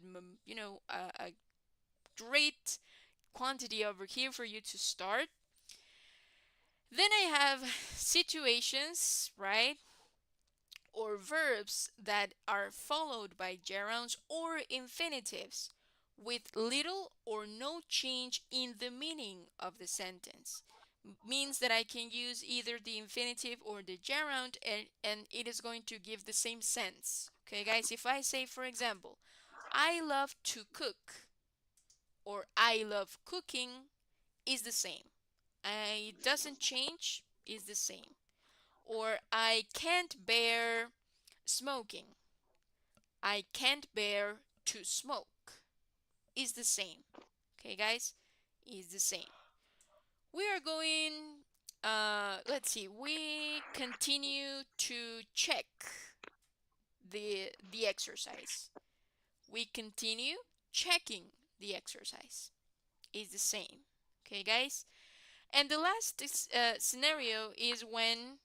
a great quantity over here for you to start. Then I have situations, right? Or verbs that are followed by gerunds or infinitives with little or no change in the meaning of the sentence. Means that I can use either the infinitive or the gerund and it is going to give the same sense. Okay, guys, if I say, for example, I love to cook or I love cooking, is the same. It doesn't change, is the same. Or I can't bear smoking. I can't bear to smoke. Is the same. Okay, guys? Is the same. We are going, let's see, we continue to check the exercise. We continue checking the exercise. Is the same. Okay, guys? And the last scenario is when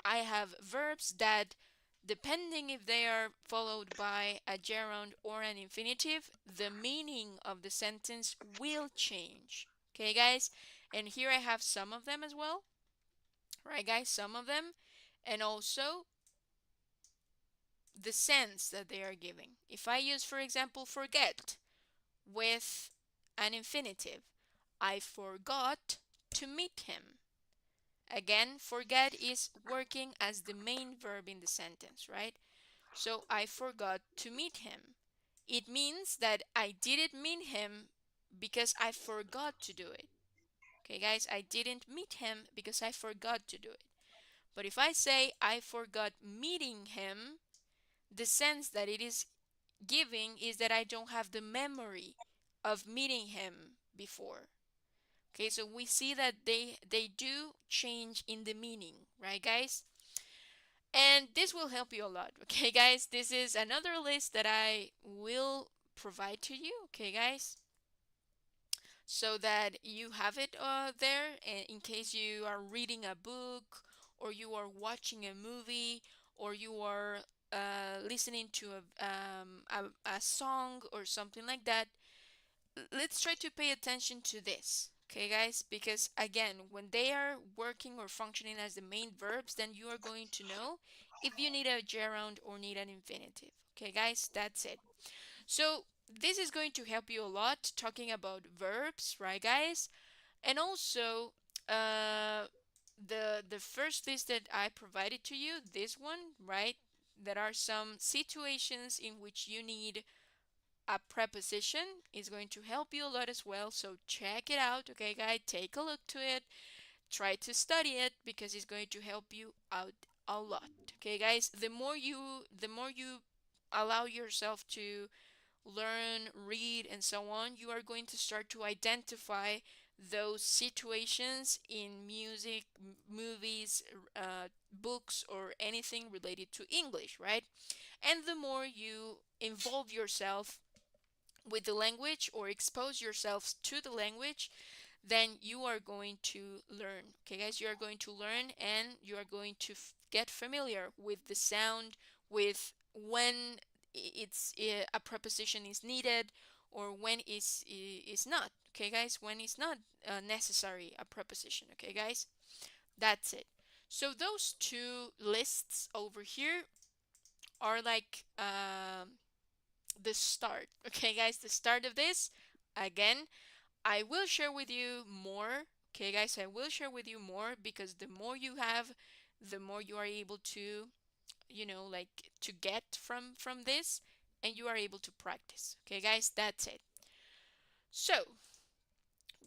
I have verbs that, depending if they are followed by a gerund or an infinitive, the meaning of the sentence will change. Okay, guys? And here I have some of them as well. Right, guys? Some of them. And also the sense that they are giving. If I use, for example, forget with an infinitive, I forgot to meet him. Again, forget is working as the main verb in the sentence, right? So I forgot to meet him. It means that I didn't meet him because I forgot to do it. Okay, guys, I didn't meet him because I forgot to do it. But if I say I forgot meeting him, the sense that it is giving is that I don't have the memory of meeting him before. Okay, so we see that they do change in the meaning, right, guys? And this will help you a lot. Okay, guys, this is another list that I will provide to you. Okay, guys, so that you have it there in case you are reading a book or you are watching a movie or you are listening to a song or something like that. Let's try to pay attention to this, okay, guys, because again, when they are working or functioning as the main verbs, then you are going to know if you need a gerund or need an infinitive. Okay, guys, that's it. So this is going to help you a lot talking about verbs, right, guys? And also, the first list that I provided to you, this one, right? There are some situations in which you need a preposition. Is going to help you a lot as well. So check it out, okay, guys? Take a look to it. Try to study it because it's going to help you out a lot. Okay, guys? The more you allow yourself to learn, read, and so on, you are going to start to identify those situations in music, movies, books, or anything related to English, right? And the more you involve yourself with the language or expose yourselves to the language, then you are going to learn. Okay, guys, you are going to learn and you are going to get familiar with the sound, with when it's a preposition is needed or when is not. Okay, guys, when it's not necessary a preposition. Okay, guys, that's it. So those two lists over here are like the start. Okay, guys, the start of this. Again, I will share with you more. Okay, guys, I will share with you more because the more you have, the more you are able to, like to get from this and you are able to practice. Okay, guys, that's it. So,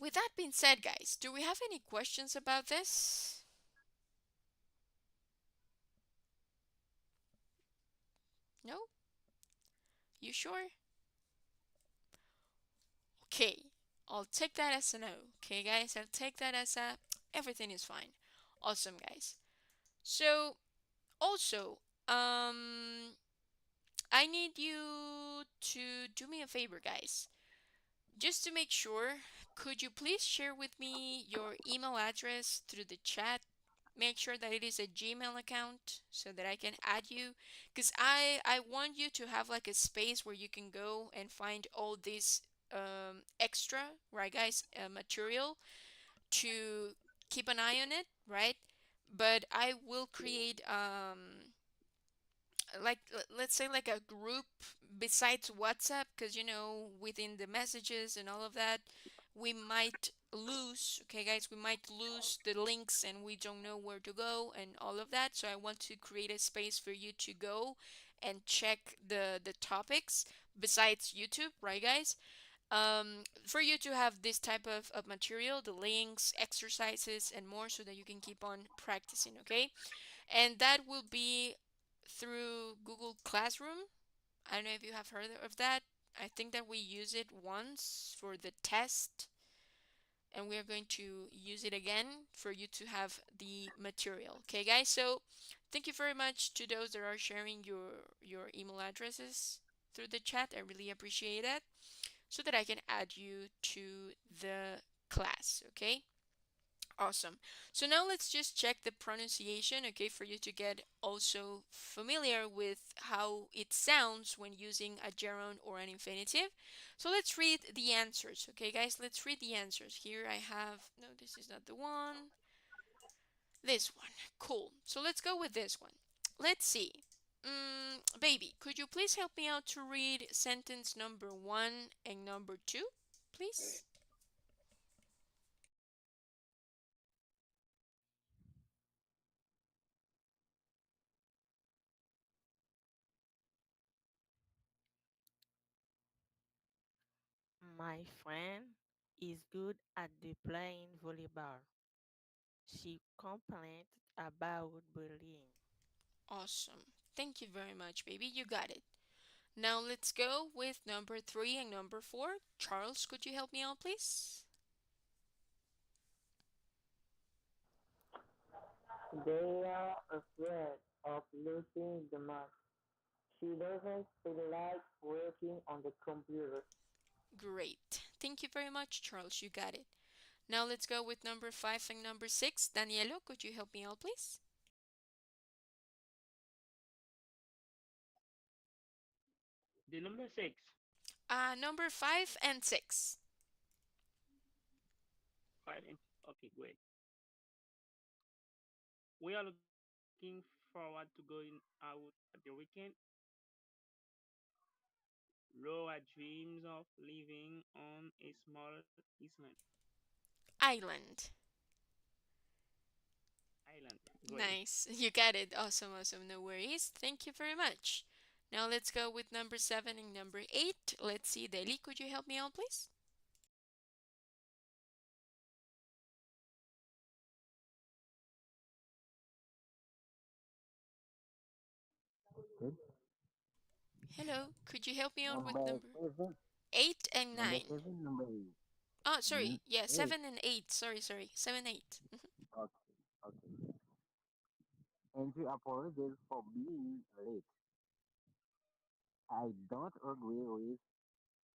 with that being said, guys, do we have any questions about this? No? You sure? Okay. I'll take that as a no. Okay, guys, I'll take that as a everything is fine. Awesome, guys. So, also, I need you to do me a favor, guys. Just to make sure, could you please share with me your email address through the chat? Make sure that it is a Gmail account so that I can add you. Because I want you to have like a space where you can go and find all this extra, right, guys, material to keep an eye on it, right? But I will create like let's say like a group besides WhatsApp, because within the messages and all of that we might lose, okay, guys, we might lose the links and we don't know where to go and all of that. So I want to create a space for you to go and check the topics besides YouTube, right, guys? For you to have this type of material, the links, exercises, and more, so that you can keep on practicing, okay? And that will be through Google Classroom. I don't know if you have heard of that. I think that we use it once for the test, and we are going to use it again for you to have the material. Okay, guys? So thank you very much to those that are sharing your email addresses through the chat. I really appreciate that, so that I can add you to the class. Okay? Awesome. So now let's just check the pronunciation, okay, for you to get also familiar with how it sounds when using a gerund or an infinitive. So let's read the answers, okay, guys? Let's read the answers. Here I have, no, this is not the one. This one. Cool. So let's go with this one. Let's see. Baby, could you please help me out to read sentence number 1 and number 2, please? My friend is good at the playing volleyball. She complained about bullying. Awesome. Thank you very much, baby. You got it. Now let's go with number three and number four. Charles, could you help me out, please? They are afraid of losing the math. She doesn't feel like working on the computer. Great. Thank you very much, Charles. You got it. Now let's go with number five and number six. Danielo, could you help me out, please? The number six. Number five and six. Five and okay, great. We are looking forward to going out at the weekend. Laura dreams of living on a small island. Island. Island. Great. Nice. You got it. Awesome, awesome. No worries. Thank you very much. Now let's go with number seven and number eight. Let's see, Daily, could you help me out, please? Okay. Hello, could you help me out with Number number seven, eight and number nine? seven, number eight. Oh, Mm, sorry. Yeah, eight. seven and eight. Sorry, sorry. Seven, eight. Okay, okay. And she apologizes for being late. I don't agree with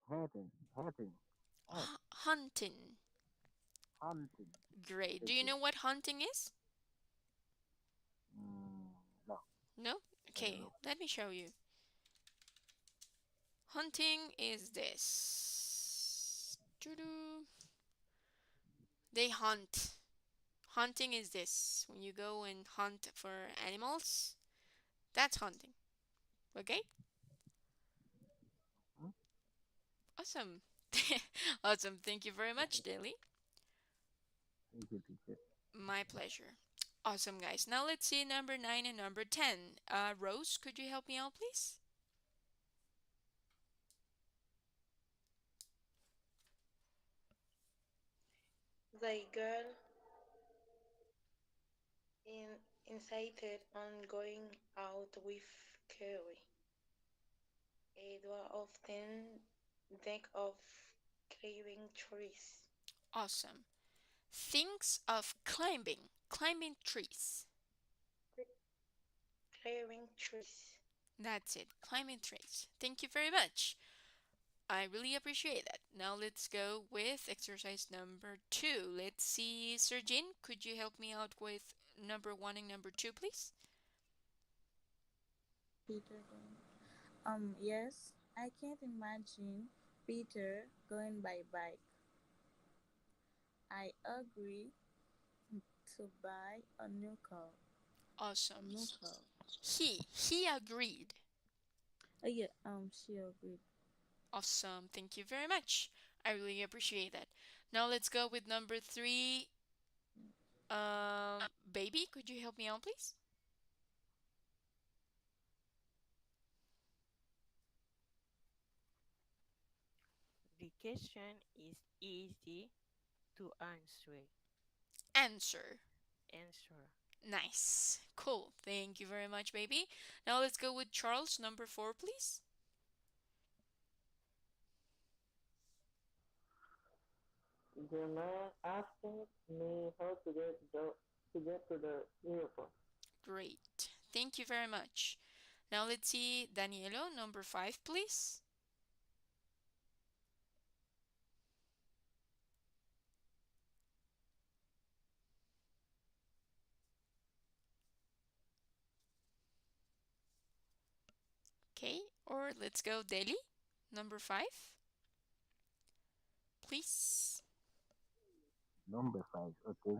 hating, hat, Hunting. hunting. Great. Do Thank you you. know what hunting is? Mm, no, No? I don't Okay, know. let me show you. Hunting is this. Doo-doo. They hunt. Hunting is this. When you go and hunt for animals, that's hunting. Okay? Hmm? Awesome. Awesome. Thank you very much, Daily. Thank you, teacher. My pleasure. Awesome, guys. Now let's see number nine and number 10. Rose, could you help me out, please? The girl in, insisted on going out with Kerry. Edward often think of climbing trees. Awesome. Thinks of climbing trees. Climbing trees. That's it, climbing trees. Thank you very much. I really appreciate that. Now let's go with exercise number two. Let's see, Sergin, could you help me out with number one and number two, please? Peter going. Yes, I can't imagine Peter going by bike. I agree to buy a new car. A Awesome. new car. He agreed. Yeah, she agreed. Awesome. Thank you very much. I really appreciate that. Now let's go with number three. Baby, could you help me out, please? The question is easy to answer. Answer. Answer. Nice. Cool. Thank you very much, baby. Now let's go with Charles, number four, please. The man asking me how to get to the airport. Great. Thank you very much. Now let's see Danielo, number five, please. Okay, or let's go Delhi, number five, please. Number five. Okay.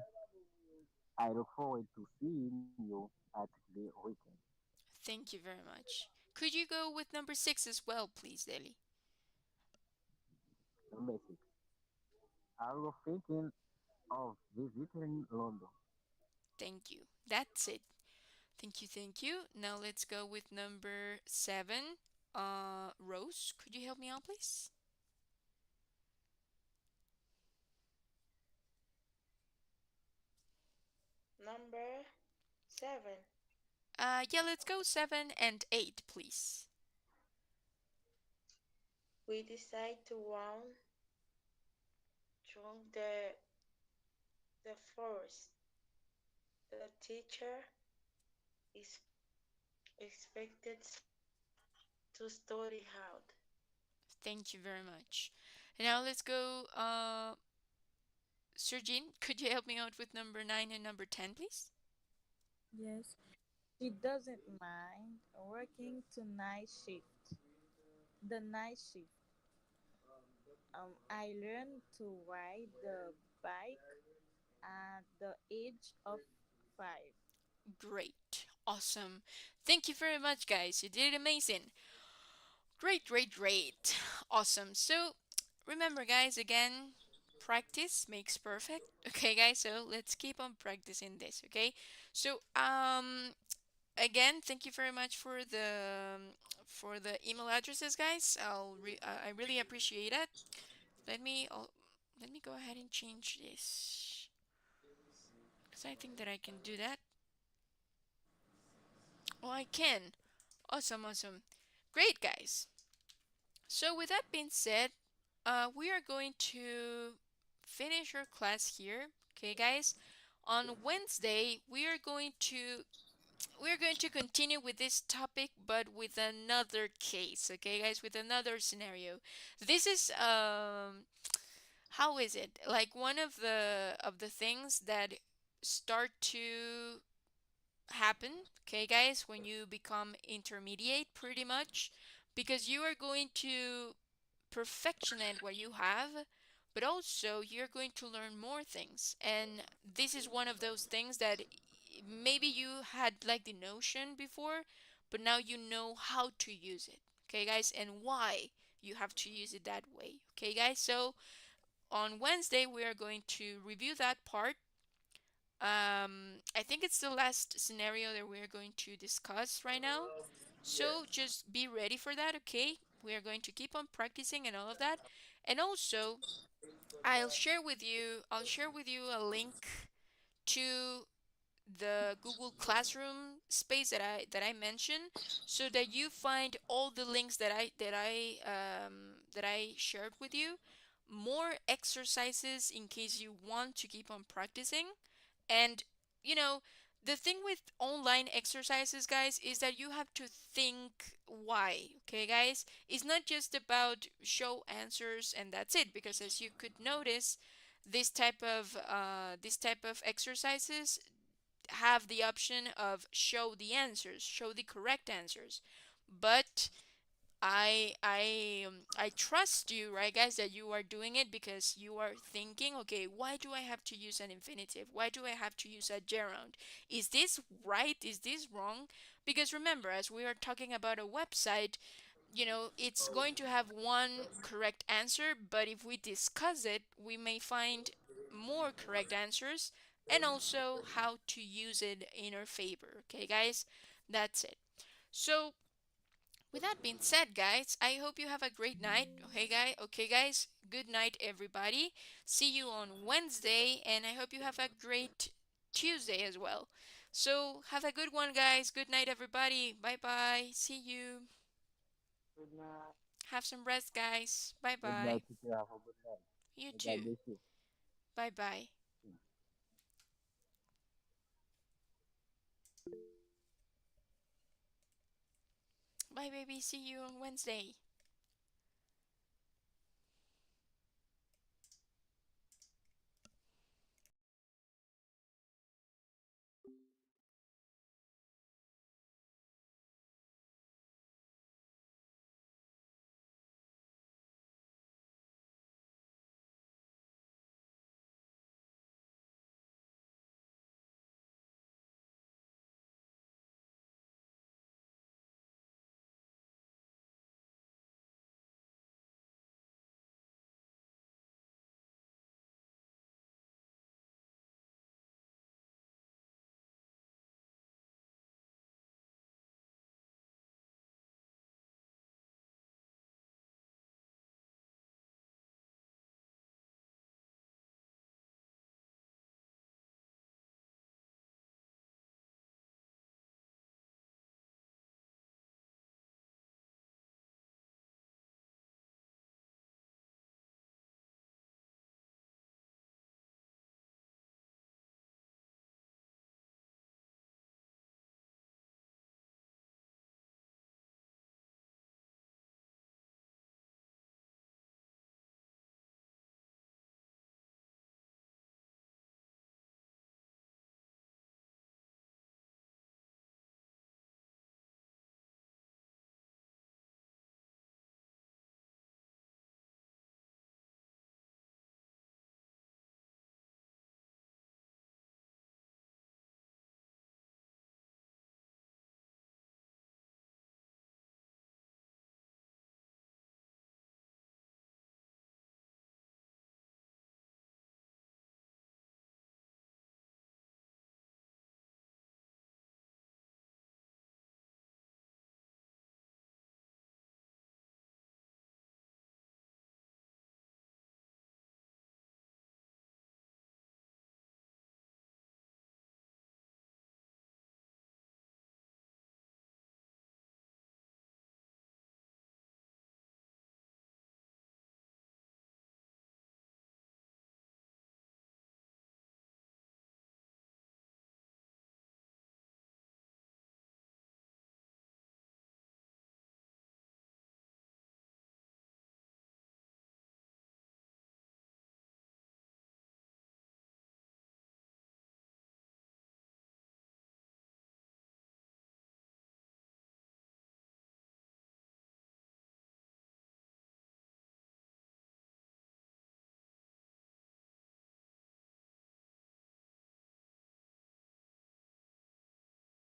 I look forward to seeing you at the weekend. Thank you very much. Could you go with number six as well, please, Delhi? Number six. I was thinking of visiting London. Thank you. That's it. Thank you, thank you. Now let's go with number seven. Rose, could you help me out, please? Number 7. Yeah, let's go 7 and 8, please. We decide to run through the forest. The teacher is expected to study hard. Thank you very much. Now let's go. Sergin, could you help me out with number 9 and number 10, please? Yes, she doesn't mind working to night shift. The night shift. I learned to ride the bike at the age of 5. Great. Awesome. Thank you very much, guys. You did amazing. Great, great, great. Awesome. So, remember, guys, again, practice makes perfect. Okay, guys, so let's keep on practicing this, okay? So, again, thank you very much for the email addresses, guys. I really appreciate it. Let me let me go ahead and change this because I think that I can do that. Oh, I can. Awesome, awesome. Great, guys. So, with that being said, we are going to finish our class here. Okay, guys. On Wednesday, we are going to continue with this topic, but with another case. Okay, guys, with another scenario. This is how is it? Like one of the things that start to happen, okay, guys, when you become intermediate, pretty much, because you are going to perfectionate what you have, but also you're going to learn more things. And this is one of those things that maybe you had like the notion before, but now you know how to use it. Okay, guys, and why you have to use it that way. Okay, guys, so on Wednesday we are going to review that part. I think it's the last scenario that we're going to discuss right now. So just be ready for that, okay? We are going to keep on practicing and all of that. And also, I'll share with you a link to the Google Classroom space that I mentioned, so that you find all the links that I shared with you, more exercises in case you want to keep on practicing. And you know, the thing with online exercises, guys, is that you have to think why. Okay, guys, it's not just about show answers and that's it, because as you could notice, this type of exercises have the option of show the answers, show the correct answers. But I trust you, right, guys, that you are doing it because you are thinking, okay, why do I have to use an infinitive? Why do I have to use a gerund? Is this right? Is this wrong? Because remember, as we are talking about a website, it's going to have one correct answer, but if we discuss it, we may find more correct answers and also how to use it in our favor. Okay, guys? That's it. So, with that being said, guys, I hope you have a great night. Okay, guys. Good night, everybody. See you on Wednesday, and I hope you have a great Tuesday as well. So, have a good one, guys. Good night, everybody. Bye bye. See you. Good night. Have some rest, guys. Bye Good night, bye. teacher. Have a good night. You May God too. bless you. Bye bye. Bye, baby. See you on Wednesday.